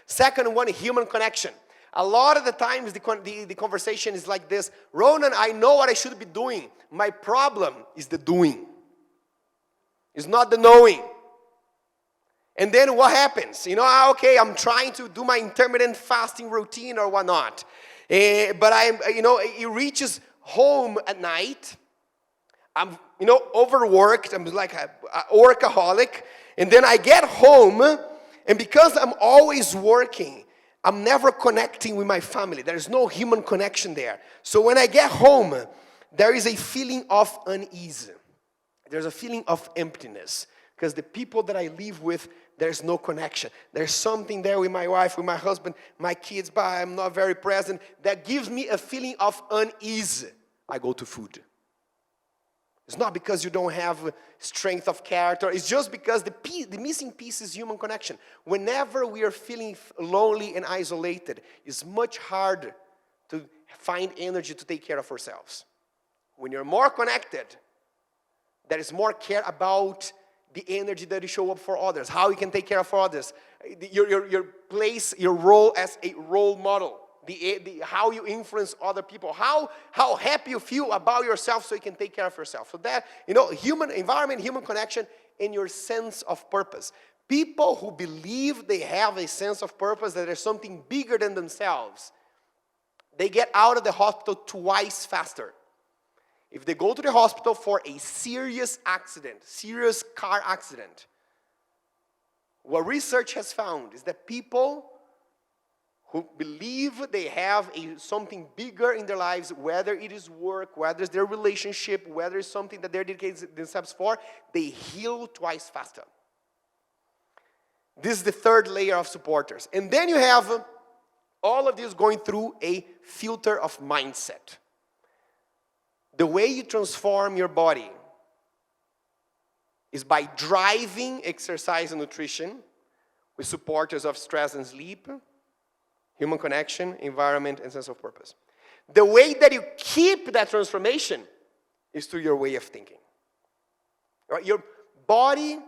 Second one, human connection. A lot of the times the conversation is like this: Ronan, I know what I should be doing. My problem is the doing. It's not the knowing. And then what happens? Okay, I'm trying to do my intermittent fasting routine or whatnot. But it reaches home at night. I'm, overworked. I'm like a workaholic. And then I get home, and because I'm always working, I'm never connecting with my family. There's no human connection there. So when I get home, there is a feeling of unease. There's a feeling of emptiness. Because the people that I live with, there's no connection. There's something there with my wife, with my husband, my kids, but I'm not very present. That gives me a feeling of unease. I go to food. It's not because you don't have strength of character. It's just because the missing piece is human connection. Whenever we are feeling lonely and isolated, it's much harder to find energy to take care of ourselves. When you're more connected, there is more care about the energy that you show up for others, how you can take care of others, your place, your role as a role model, how you influence other people, how happy you feel about yourself so you can take care of yourself. So that, human environment, human connection, and your sense of purpose. People who believe they have a sense of purpose, that there's something bigger than themselves, they get out of the hospital twice faster. If they go to the hospital for a serious accident, serious car accident, what research has found is that people who believe they have something bigger in their lives, whether it is work, whether it's their relationship, whether it's something that they're dedicating themselves for, they heal twice faster. This is the third layer of supporters. And then you have all of this going through a filter of mindset. The way you transform your body is by driving exercise and nutrition with supporters of stress and sleep, human connection, environment, and sense of purpose. The way that you keep that transformation is through your way of thinking. Right? Your body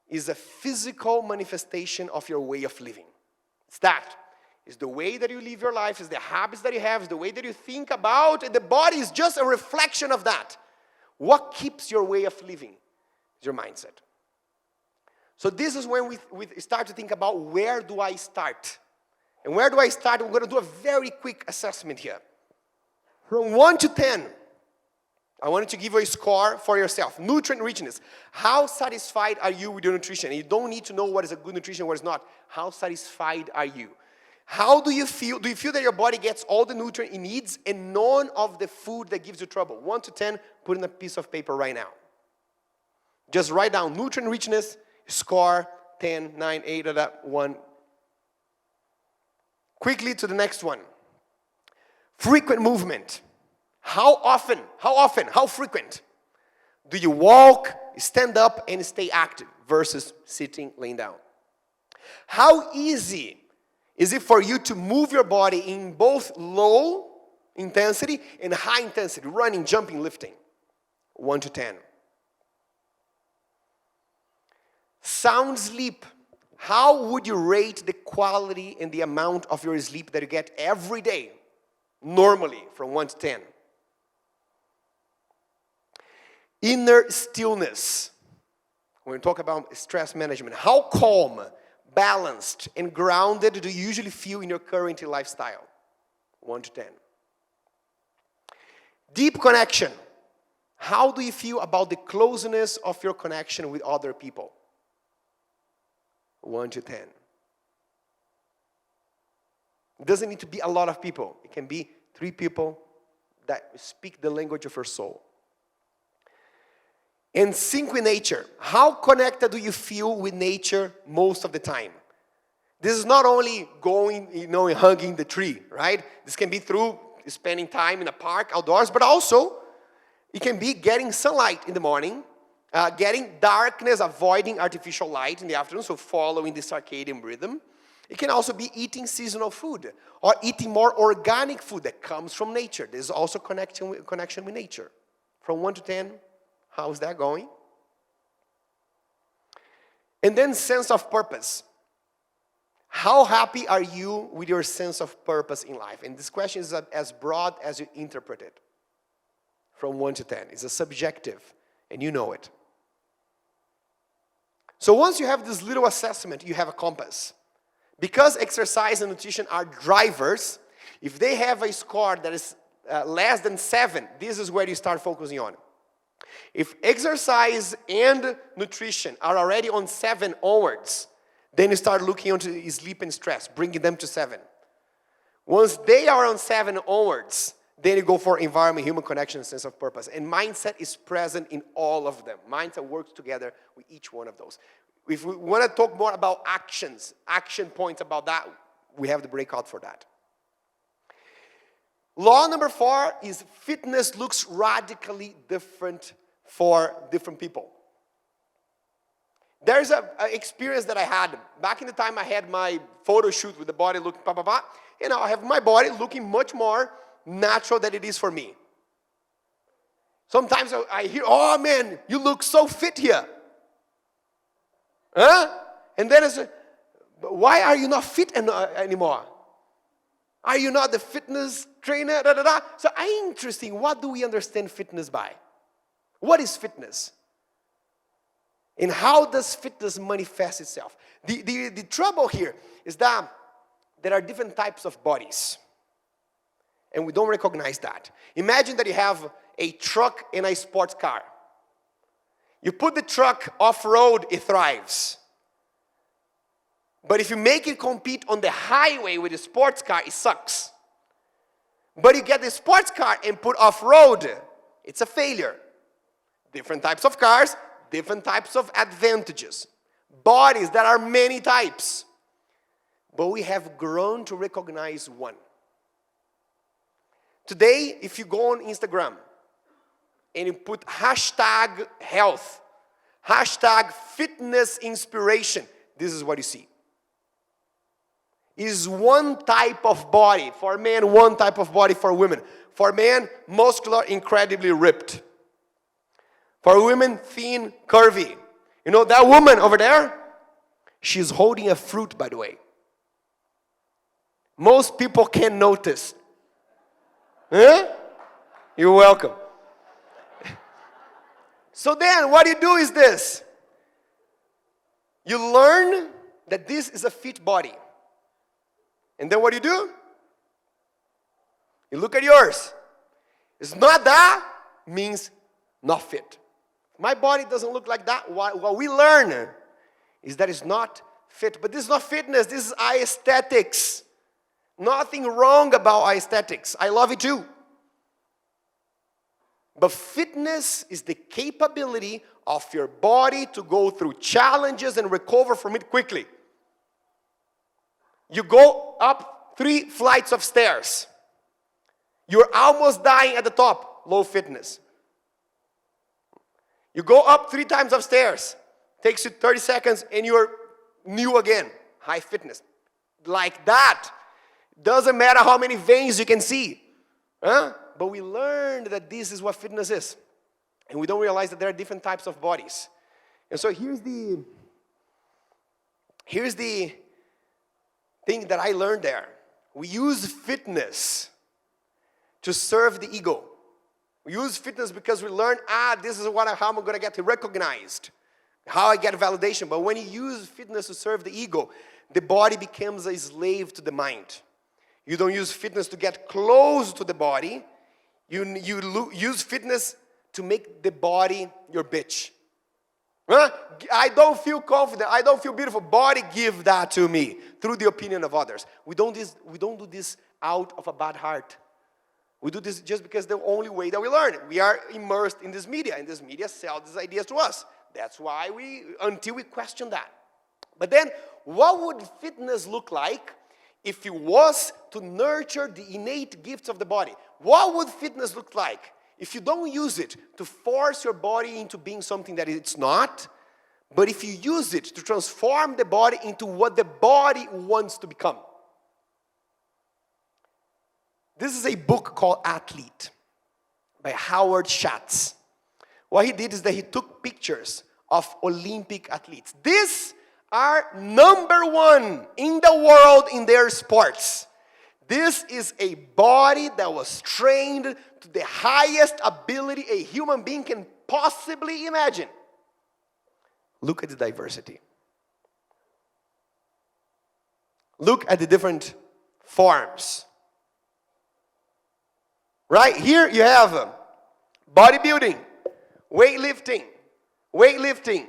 is a physical manifestation of your way of living. It's that. It's the way that you live your life, it's the habits that you have, it's the way that you think about, and the body is just a reflection of that. What keeps your way of living is your mindset. So this is when we start to think about, where do I start? And where do I start? We're going to do a very quick assessment here. From 1 to 10, I wanted to give you a score for yourself. Nutrient richness. How satisfied are you with your nutrition? And you don't need to know what is a good nutrition and what is not. How satisfied are you? How do you feel? Do you feel that your body gets all the nutrient it needs and none of the food that gives you trouble? 1 to 10, put in a piece of paper right now. Just write down nutrient richness, score, 10, 9, 8, 1. Quickly to the next one. Frequent movement. How often, how frequent do you walk, stand up, and stay active versus sitting, laying down? How easy is it for you to move your body in both low intensity and high intensity, running, jumping, lifting? 1 to 10. Sound sleep. How would you rate the quality and the amount of your sleep that you get every day, normally, from 1 to 10? Inner stillness. When we talk about stress management, how calm, balanced, and grounded do you usually feel in your current lifestyle? 1 to 10. Deep connection. How do you feel about the closeness of your connection with other people? 1 to 10. It doesn't need to be a lot of people. It can be 3 people that speak the language of your soul. And sync with nature. How connected do you feel with nature most of the time? This is not only going, and hugging the tree, right? This can be through spending time in a park, outdoors, but also it can be getting sunlight in the morning, getting darkness, avoiding artificial light in the afternoon, so following the circadian rhythm. It can also be eating seasonal food or eating more organic food that comes from nature. There's also connection with nature. From 1 to 10, how's that going? And then sense of purpose. How happy are you with your sense of purpose in life? And this question is as broad as you interpret it. From 1 to 10. It's a subjective, and you know it. So once you have this little assessment, you have a compass. Because exercise and nutrition are drivers, if they have a score that is less than 7, this is where you start focusing on. If exercise and nutrition are already on 7 onwards, then you start looking into sleep and stress, bringing them to 7. Once they are on 7 onwards, Then you go for environment, human connection, sense of purpose. And mindset is present in all of them. Mindset works together with each one of those. If we want to talk more about actions, action points about that, we have the breakout for that. Law number 4 is fitness looks radically different for different people. There's an experience that I had. Back in the time I had my photo shoot with the body looking, and now I have my body looking much more natural than it is for me. Sometimes I hear, oh man, you look so fit here. Huh? And then it's, why are you not fit anymore? Are you not the fitness trainer? So interesting, what do we understand fitness by? What is fitness? And how does fitness manifest itself? The trouble here is that there are different types of bodies. And we don't recognize that. Imagine that you have a truck and a sports car. You put the truck off-road, it thrives. But if you make it compete on the highway with a sports car, it sucks. But you get the sports car and put off-road, it's a failure. Different types of cars, different types of advantages. Bodies, there are many types. But we have grown to recognize one. Today, if you go on Instagram and you put hashtag health, hashtag fitness inspiration, this is what you see. Is one type of body for men, one type of body for women. For men, muscular, incredibly ripped. For women, thin, curvy. You know that woman over there? She's holding a fruit, by the way. Most people can't notice. Huh? You're welcome. So then, what you do is this. You learn that this is a fit body. And then what do? You look at yours. It's not that, means not fit. My body doesn't look like that. What we learn is that it's not fit. But this is not fitness, this is aesthetics. Nothing wrong about aesthetics. I love it too. But fitness is the capability of your body to go through challenges and recover from it quickly. You go up 3 flights of stairs. You're almost dying at the top. Low fitness. You go up 3 times upstairs. Takes you 30 seconds and you're new again. High fitness. Like that. Doesn't matter how many veins you can see. Huh? But we learned that this is what fitness is. And we don't realize that there are different types of bodies. And so here's the thing that I learned there. We use fitness to serve the ego. We use fitness because we learn, this is how I'm going to get recognized. How I get validation. But when you use fitness to serve the ego, the body becomes a slave to the mind. You don't use fitness to get close to the body. You use fitness to make the body your bitch. Huh? I don't feel confident. I don't feel beautiful. Body, give that to me through the opinion of others. We don't do this out of a bad heart. We do this just because the only way that we learn. We are immersed in this media, and this media sells these ideas to us. That's why until we question that. But then, what would fitness look like if it was to nurture the innate gifts of the body? What would fitness look like if you don't use it to force your body into being something that it's not, but if you use it to transform the body into what the body wants to become? This is a book called Athlete by Howard Schatz. What he did is that he took pictures of Olympic athletes. These are #1 in the world in their sports. This is a body that was trained to the highest ability a human being can possibly imagine. Look at the diversity. Look at the different forms. Right here you have bodybuilding, weightlifting,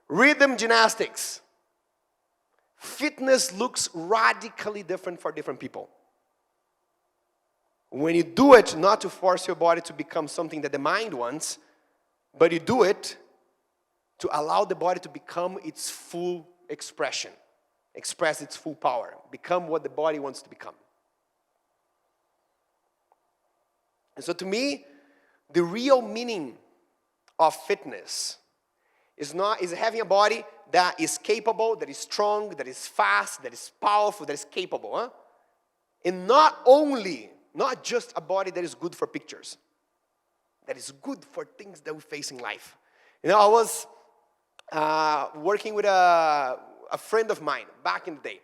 rhythm gymnastics. Fitness looks radically different for different people. When you do it, not to force your body to become something that the mind wants, but you do it to allow the body to become its full expression, express its full power, become what the body wants to become. And so to me, the real meaning of fitness is having a body that is capable, that is strong, that is fast, that is powerful, that is capable. Huh? And not just a body that is good for pictures, that is good for things that we face in life. You know, I was working with a friend of mine back in the day.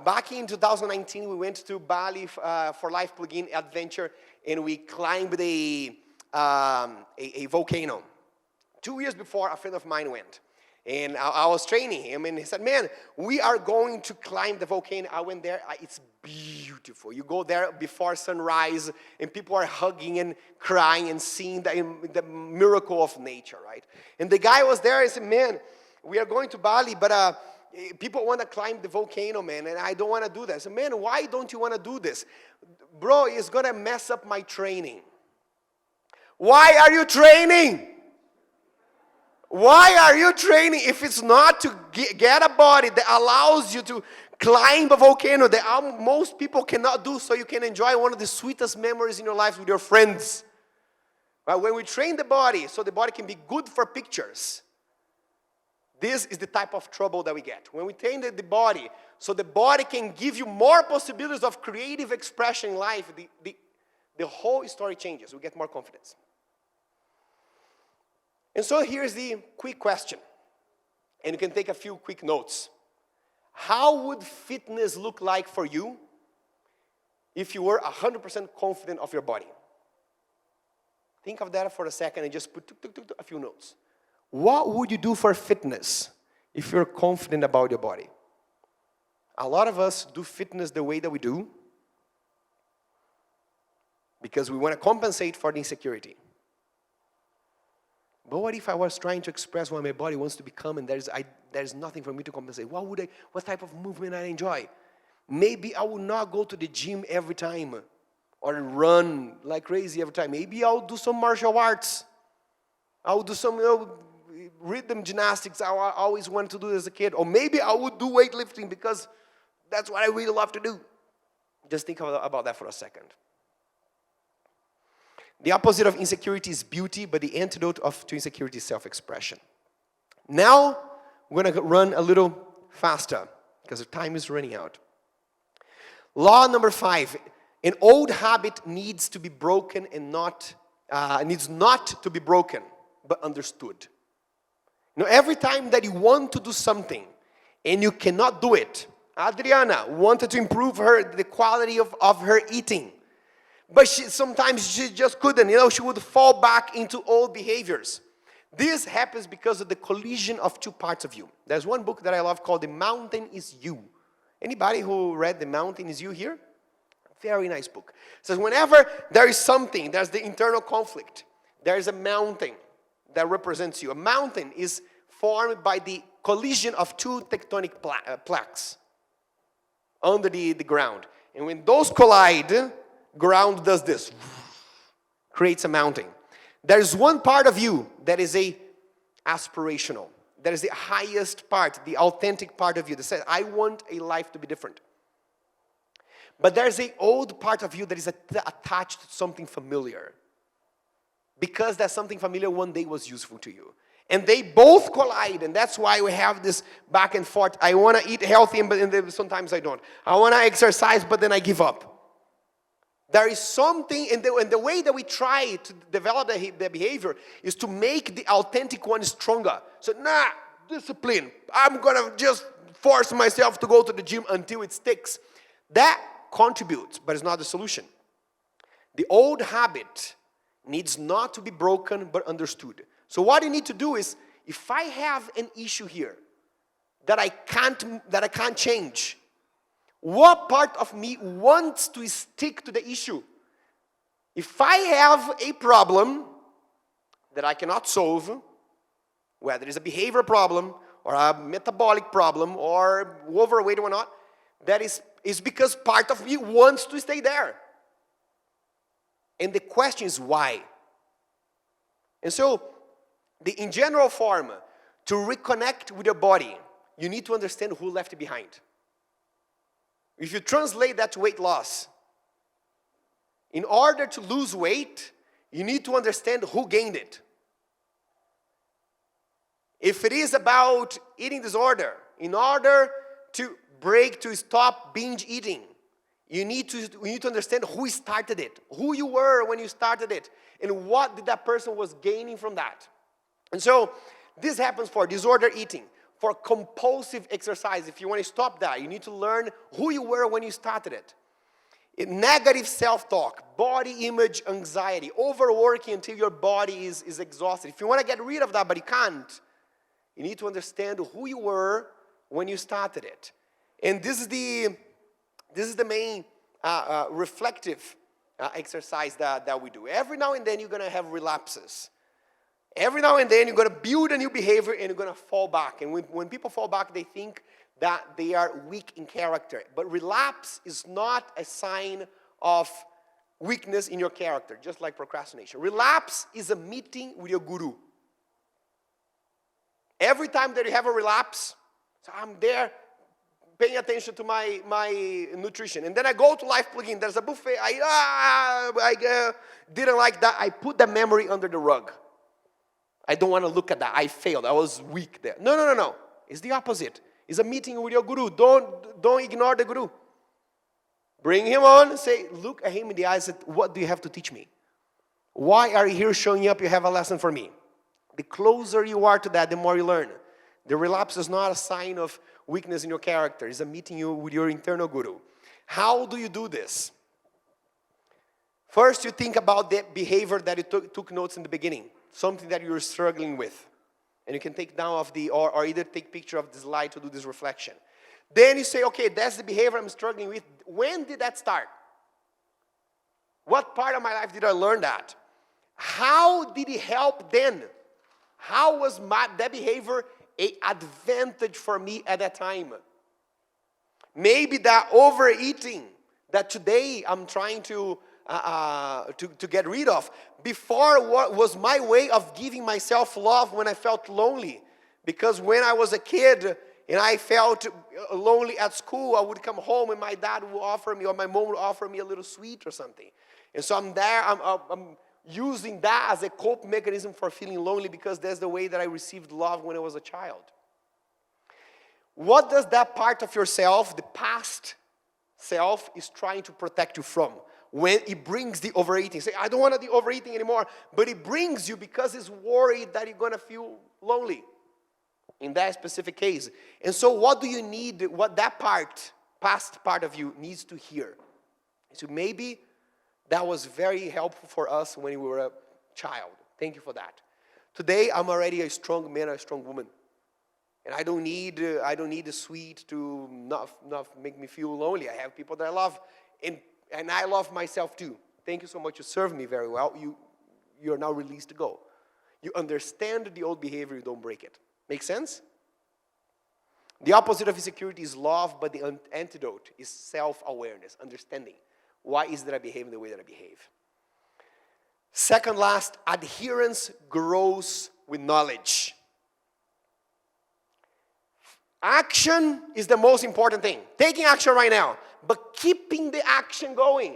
Back in 2019, we went to Bali for LifePlugin adventure, and we climbed a volcano. 2 years before, a friend of mine went. And I was training him, and he said, man, we are going to climb the volcano. I went there. It's beautiful. You go there before sunrise, and people are hugging and crying and seeing the miracle of nature, right? And the guy was there. I said, man, we are going to Bali, but people want to climb the volcano, man, and I don't want to do that. I said, man, why don't you want to do this? Bro, it's going to mess up my training. Why are you training? Why are you training if it's not to get a body that allows you to climb a volcano that most people cannot do, so you can enjoy one of the sweetest memories in your life with your friends? Right? When we train the body so the body can be good for pictures, this is the type of trouble that we get. When we train the body so the body can give you more possibilities of creative expression in life, the whole story changes. We get more confidence. And so here's the quick question, and you can take a few quick notes. How would fitness look like for you if you were 100% confident of your body? Think of that for a second and just put a few notes. What would you do for fitness if you're confident about your body? A lot of us do fitness the way that we do because we want to compensate for the insecurity. But what if I was trying to express what my body wants to become, and there's nothing for me to compensate? What type of movement I enjoy? Maybe I will not go to the gym every time or run like crazy every time. Maybe I'll do some martial arts. I'll do some rhythm gymnastics I always wanted to do as a kid. Or maybe I would do weightlifting because that's what I really love to do. Just think about that for a second. The opposite of insecurity is beauty, but the antidote to insecurity is self-expression. Now, we're going to run a little faster because the time is running out. Law number 5, an old habit needs to be broken and needs not to be broken, but understood. You know, every time that you want to do something and you cannot do it, Adriana wanted to improve the quality of her eating. But sometimes she just couldn't. You know, she would fall back into old behaviors. This happens because of the collision of two parts of you. There's one book that I love called The Mountain is You. Anybody who read The Mountain is You here? Very nice book. It says whenever there is something, there's the internal conflict. There is a mountain that represents you. A mountain is formed by the collision of two tectonic plaques under the ground. And when those collide, ground does this, creates a mountain. There's one part of you that is aspirational. That is the highest part, the authentic part of you that says, I want a life to be different. But there's an old part of you that is attached to something familiar. Because that something familiar one day was useful to you. And they both collide, and that's why we have this back and forth. I want to eat healthy, but sometimes I don't. I want to exercise, but then I give up. There is something, and the way that we try to develop the behavior is to make the authentic one stronger. So, discipline. I'm going to just force myself to go to the gym until it sticks. That contributes, but it's not the solution. The old habit needs not to be broken, but understood. So what you need to do is, if I have an issue here that I can't change, what part of me wants to stick to the issue? If I have a problem that I cannot solve, whether it's a behavior problem or a metabolic problem or overweight or not, that is because part of me wants to stay there. And the question is why? And so, in general form, to reconnect with your body, you need to understand who left behind. If you translate that to weight loss, in order to lose weight, you need to understand who gained it. If it is about eating disorder, in order to stop binge eating, you need to understand who started it, who you were when you started it, and what did that person was gaining from that. And so, this happens for disorder eating, for compulsive exercise. If you want to stop that, you need to learn who you were when you started it. Negative self-talk, body image anxiety, overworking until your body is exhausted. If you want to get rid of that, but you can't, you need to understand who you were when you started it. And this is the main reflective exercise that we do. Every now and then you're going to have relapses. Every now and then you're going to build a new behavior and you're going to fall back. And when people fall back, they think that they are weak in character. But relapse is not a sign of weakness in your character, just like procrastination. Relapse is a meeting with your guru. Every time that you have a relapse, so I'm there paying attention to my nutrition. And then I go to LifePlugin, there's a buffet, I didn't like that, I put the memory under the rug. I don't want to look at that, I failed, I was weak there. No. It's the opposite. It's a meeting with your guru. Don't ignore the guru. Bring him on and say, look at him in the eyes and say, what do you have to teach me? Why are you here showing up? You have a lesson for me. The closer you are to that, the more you learn. The relapse is not a sign of weakness in your character. It's a meeting you with your internal guru. How do you do this? First, you think about the behavior that you took notes in the beginning. Something that you're struggling with. And you can take down or either take picture of the slide to do this reflection. Then you say, okay, that's the behavior I'm struggling with. When did that start? What part of my life did I learn that? How did it help then? How was that behavior an advantage for me at that time? Maybe that overeating that today I'm trying to get rid of. Before, what was my way of giving myself love when I felt lonely? Because when I was a kid and I felt lonely at school, I would come home and my dad would offer me or my mom would offer me a little sweet or something. And so I'm using that as a cope mechanism for feeling lonely because that's the way that I received love when I was a child. What does that part of yourself, the past self, is trying to protect you from? When it brings the overeating. Say, I don't want to be overeating anymore. But it brings you because it's worried that you're going to feel lonely. In that specific case. And so what do you need, what that past part of you needs to hear? So maybe that was very helpful for us when we were a child. Thank you for that. Today, I'm already a strong man, a strong woman. And I don't need the sweet to not make me feel lonely. I have people that I love. And I love myself too. Thank you so much. You served me very well. You are now released to go. You understand the old behavior, you don't break it. Make sense? The opposite of insecurity is love, but the antidote is self-awareness, understanding. Why is it that I behave the way that I behave? Second last, adherence grows with knowledge. Action is the most important thing. Taking action right now. But keeping the action going.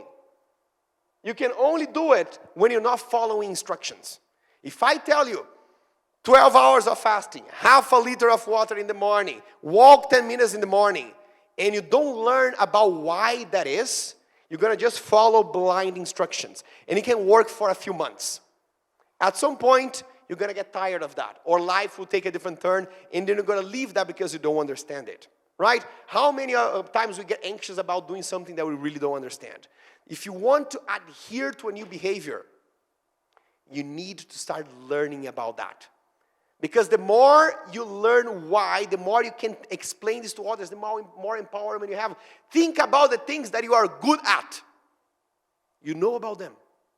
You can only do it when you're not following instructions. If I tell you 12 hours of fasting, half a liter of water in the morning, walk 10 minutes in the morning, and you don't learn about why that is, you're going to just follow blind instructions. And it can work for a few months. At some point, you're going to get tired of that. Or life will take a different turn, and then you're going to leave that because you don't understand it. Right? How many times we get anxious about doing something that we really don't understand? If you want to adhere to a new behavior, you need to start learning about that. Because the more you learn why, the more you can explain this to others, the more empowerment you have. Think about the things that you are good at. You know about them.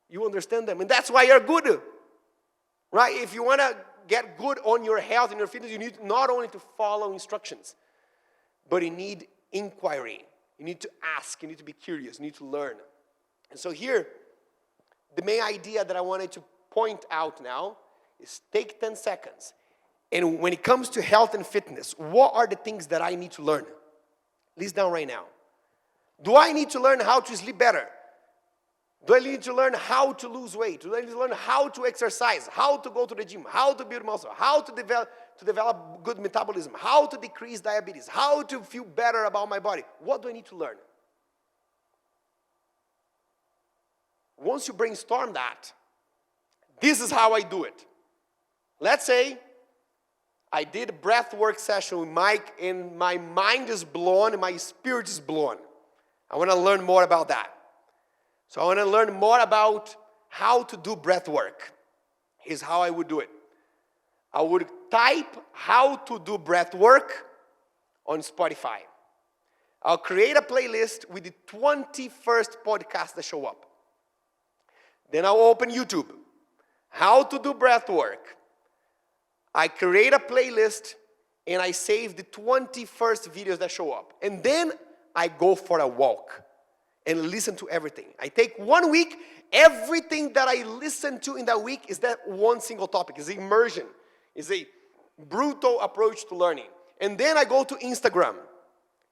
You understand them. And that's why you're good. Right? If you want to get good on your health and your fitness, you need not only to follow instructions, but you need inquiry. You need to ask. You need to be curious. You need to learn. And so here, the main idea that I wanted to point out now is take 10 seconds. And when it comes to health and fitness, what are the things that I need to learn? List down right now. Do I need to learn how to sleep better? Do I need to learn how to lose weight? Do I need to learn how to exercise? How to go to the gym? How to build muscle? How to develop good metabolism? How to decrease diabetes? How to feel better about my body? What do I need to learn? Once you brainstorm that, this is how I do it. Let's say I did a breath work session with Mike and my mind is blown and my spirit is blown. I want to learn more about that. So I want to learn more about how to do breath work. Here's how I would do it. I would type how to do breath work on Spotify. I'll create a playlist with the 21st podcast that show up. Then I'll open YouTube. How to do breath work. I create a playlist and I save the 21st videos that show up. And then I go for a walk and listen to everything. I take 1 week, everything that I listen to in that week is that one single topic. It's immersion. It's a brutal approach to learning. And then I go to Instagram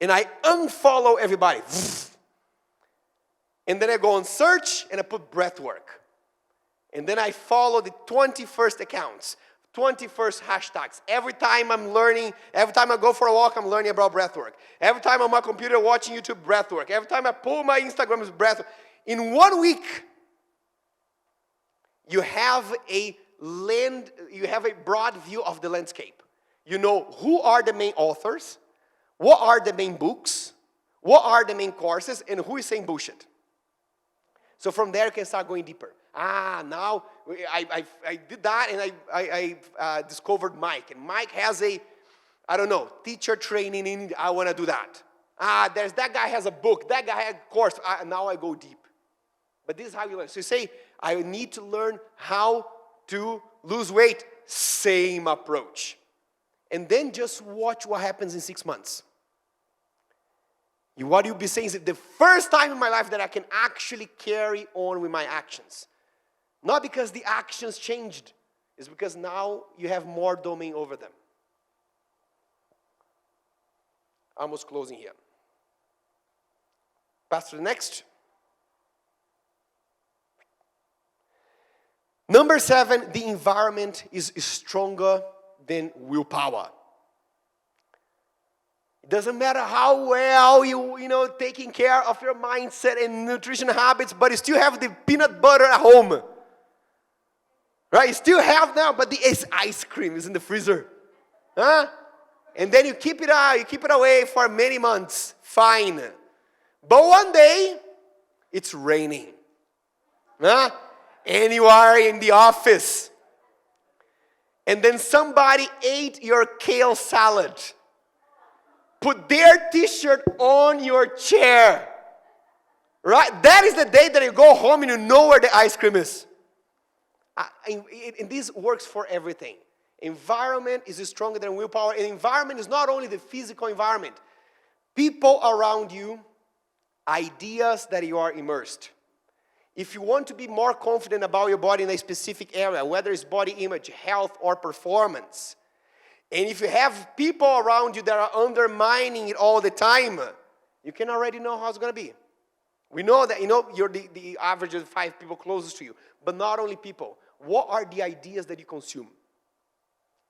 and I unfollow everybody. And then I go on search and I put breath work. And then I follow the 21st accounts, 21st hashtags. Every time I'm learning, every time I go for a walk, I'm learning about breathwork. Every time I'm on my computer watching YouTube, breathwork. Every time I pull my Instagram, it's breathwork. In 1 week, you have a broad view of the landscape. You know who are the main authors, what are the main books, what are the main courses, and who is saying bullshit. So from there, you can start going deeper. Now I did that and I discovered Mike. And Mike has teacher training in, I want to do that. There's that guy has a book, that guy has a course. Now I go deep. But this is how you learn. So you say, I need to learn how to lose weight. Same approach. And then just watch what happens in 6 months. What you'll be saying is the first time in my life that I can actually carry on with my actions. Not because the actions changed. It's because now you have more domain over them. Almost closing here. Pass to the next. Number 7, the environment is stronger than willpower. It doesn't matter how well you taking care of your mindset and nutrition habits, but you still have the peanut butter at home. Right? You still have now, but the ice cream is in the freezer. Huh? And then you keep it away for many months. Fine. But one day, it's raining. Huh? And you are in the office. And then somebody ate your kale salad. Put their t-shirt on your chair. Right? That is the day that you go home and you know where the ice cream is. And this works for everything. Environment is stronger than willpower. And environment is not only the physical environment. People around you, ideas that you are immersed. If you want to be more confident about your body in a specific area, whether it's body image, health, or performance, and if you have people around you that are undermining it all the time, you can already know how it's going to be. We know that, you're the average of 5 people closest to you. But not only people. What are the ideas that you consume?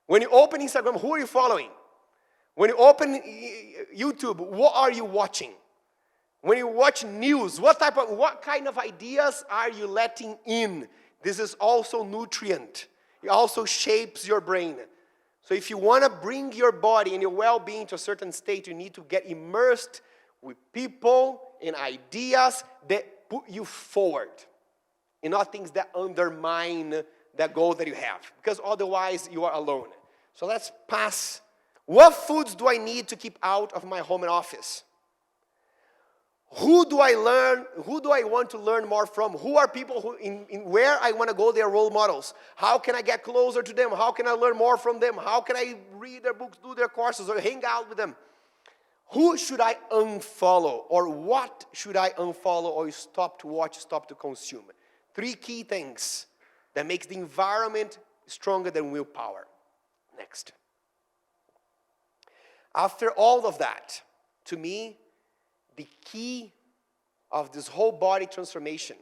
When you open Instagram, who are you following? When you open YouTube, what are you watching? When you watch news, what kind of ideas are you letting in? This is also nutrient. It also shapes your brain. So if you want to bring your body and your well-being to a certain state, you need to get immersed with people and ideas that put you forward. And not things that undermine that goal that you have. Because otherwise, you are alone. So let's pass. What foods do I need to keep out of my home and office? Who do I want to learn more from? Who are people who in where I want to go, their role models? How can I get closer to them? How can I learn more from them? How can I read their books, do their courses, or hang out with them? Who should I unfollow? Or what should I unfollow or stop to watch, stop to consume? 3 key things that makes the environment stronger than willpower. Next. After all of that, to me, the key of this whole body transformation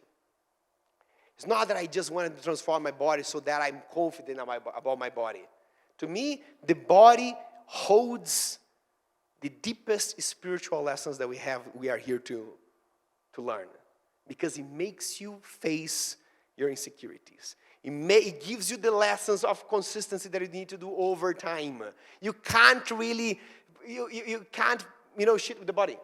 is not that I just wanted to transform my body so that I'm confident about my body. To me, the body holds the deepest spiritual lessons that we are here to learn. Because it makes you face your insecurities. It gives you the lessons of consistency that you need to do over time. You can't really, you can't, shit with the body.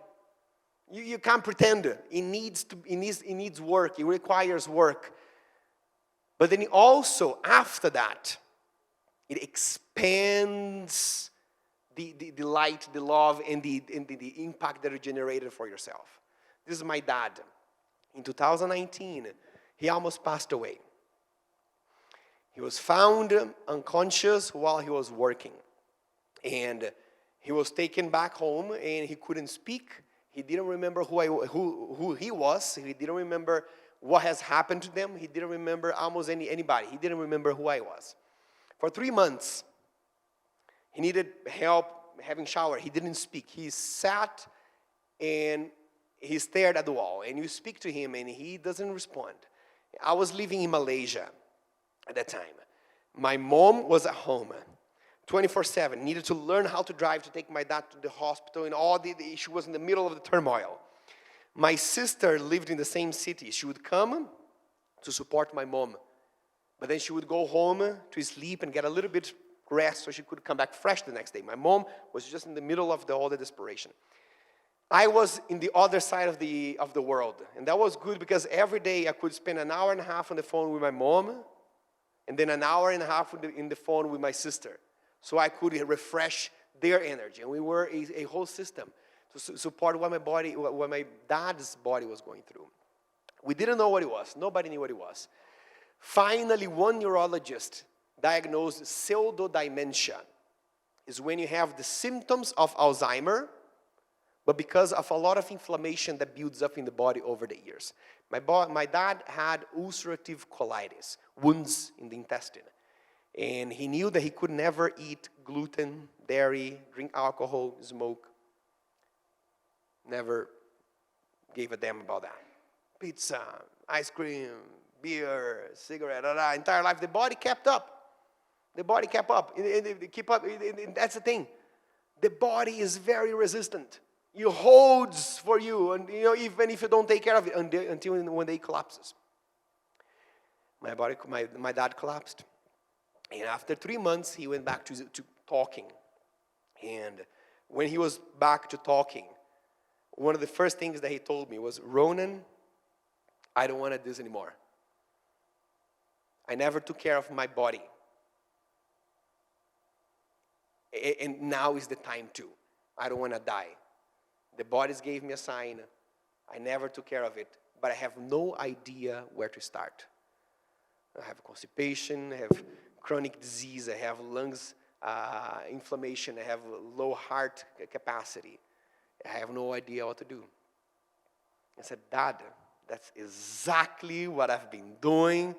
You can't pretend. It needs work. It requires work. But then also, after that, it expands the light, the love, and the impact that you generated for yourself. This is my dad. In 2019, he almost passed away. He was found unconscious while he was working. And he was taken back home, and he couldn't speak. He didn't remember who he was. He didn't remember what has happened to them. He didn't remember almost anybody. He didn't remember who I was. For 3 months, he needed help having shower. He didn't speak. He sat and he stared at the wall. And you speak to him, and he doesn't respond. I was living in Malaysia at that time. My mom was at home 24/7, needed to learn how to drive to take my dad to the hospital, and she was in the middle of the turmoil. My sister lived in the same city. She would come to support my mom, but then she would go home to sleep and get a little bit rest so she could come back fresh the next day. My mom was just in the middle of all the desperation. I was in the other side of the world, and that was good because every day I could spend an hour and a half on the phone with my mom, and then an hour and a half in the phone with my sister. So I could refresh their energy. And we were a whole system to support what my dad's body was going through. We didn't know what it was. Nobody knew what it was. Finally, one neurologist diagnosed pseudodementia. Is when you have the symptoms of Alzheimer, but because of a lot of inflammation that builds up in the body over the years. My dad had ulcerative colitis, wounds in the intestine. And he knew that he could never eat gluten, dairy, drink alcohol, smoke. Never gave a damn about that. Pizza, ice cream, beer, cigarette, entire life. The body kept up. The body kept up. That's the thing. The body is very resistant. It holds for you, and even if you don't take care of it until one day it collapses. My dad collapsed. And after 3 months, he went back to talking. And when he was back to talking, one of the first things that he told me was, Ronan, I don't want to do this anymore. I never took care of my body. And now is the time to. I don't want to die. The bodies gave me a sign. I never took care of it. But I have no idea where to start. I have constipation, I have chronic disease, I have lungs inflammation, I have low heart capacity. I have no idea what to do. I said, Dad, that's exactly what I've been doing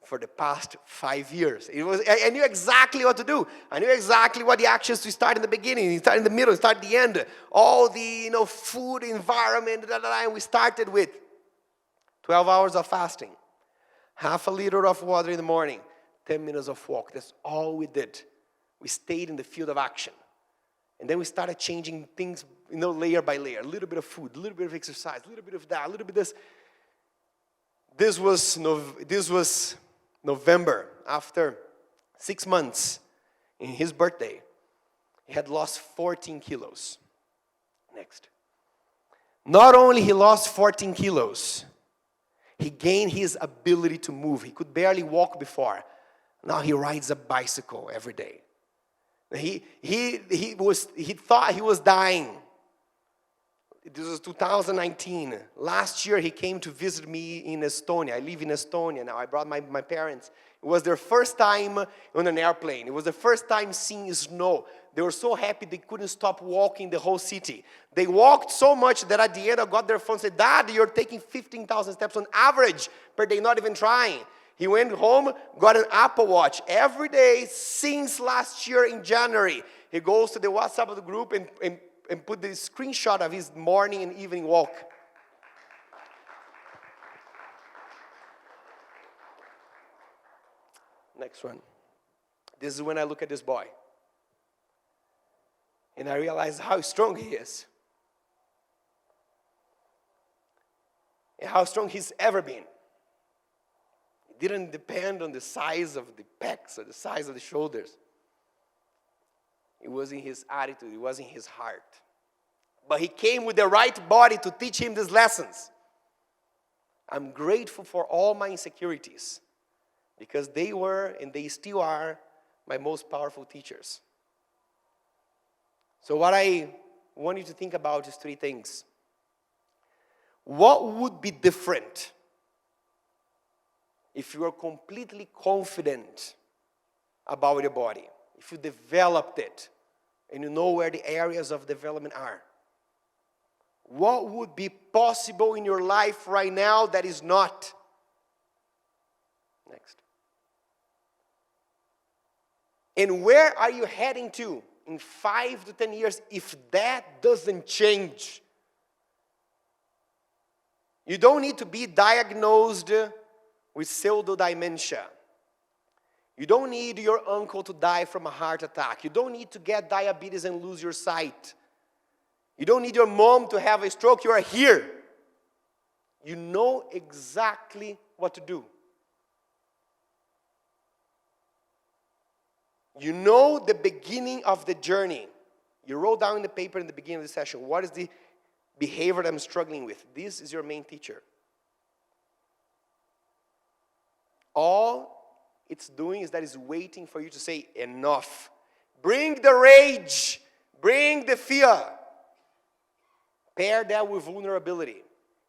for the past 5 years. I knew exactly what to do. I knew exactly what the actions to start in the beginning, start in the middle, start at the end. All the food, environment, and we started with 12 hours of fasting, half a liter of water in the morning, 10 minutes of walk. That's all we did. We stayed in the field of action. And then we started changing things, layer by layer. A little bit of food, a little bit of exercise, a little bit of that, a little bit of this. This was November. After 6 months, in his birthday, he had lost 14 kilos. Next. Not only he lost 14 kilos, he gained his ability to move. He could barely walk before. Now he rides a bicycle every day. He thought he was dying. This was 2019. Last year he came to visit me in Estonia. I live in Estonia now. I brought my parents. It was their first time on an airplane. It was the first time seeing snow. They were so happy they couldn't stop walking the whole city. They walked so much that at the end I got their phone and said, Dad, you're taking 15,000 steps on average per day, not even trying. He went home, got an Apple Watch. Every day since last year in January, he goes to the WhatsApp of the group and put the screenshot of his morning and evening walk. Next one. This is when I look at this boy. And I realize how strong he is. And how strong he's ever been. It didn't depend on the size of the pecs or the size of the shoulders. It was in his attitude, it was in his heart. But he came with the right body to teach him these lessons. I'm grateful for all my insecurities because they were and they still are my most powerful teachers. So what I want you to think about is three things. What would be different if you are completely confident about your body? If you developed it and you know where the areas of development are? What would be possible in your life right now that is not? Next. And where are you heading to in 5 to 10 years if that doesn't change? You don't need to be diagnosed with pseudo-dementia. You don't need your uncle to die from a heart attack. You don't need to get diabetes and lose your sight. You don't need your mom to have a stroke. You are here. You know exactly what to do. You know the beginning of the journey. You wrote down in the paper in the beginning of the session, what is the behavior that I'm struggling with? This is your main teacher. All it's doing is that it's waiting for you to say, enough. Bring the rage. Bring the fear. Pair that with vulnerability.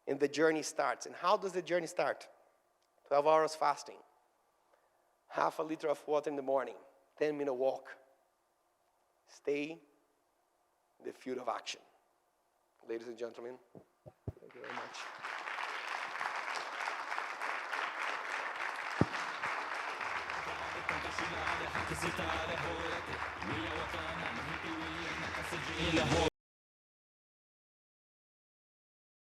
And the journey starts. And how does the journey start? 12 hours fasting. Half a liter of water in the morning. 10-minute walk. Stay in the field of action. Ladies and gentlemen, thank you very much.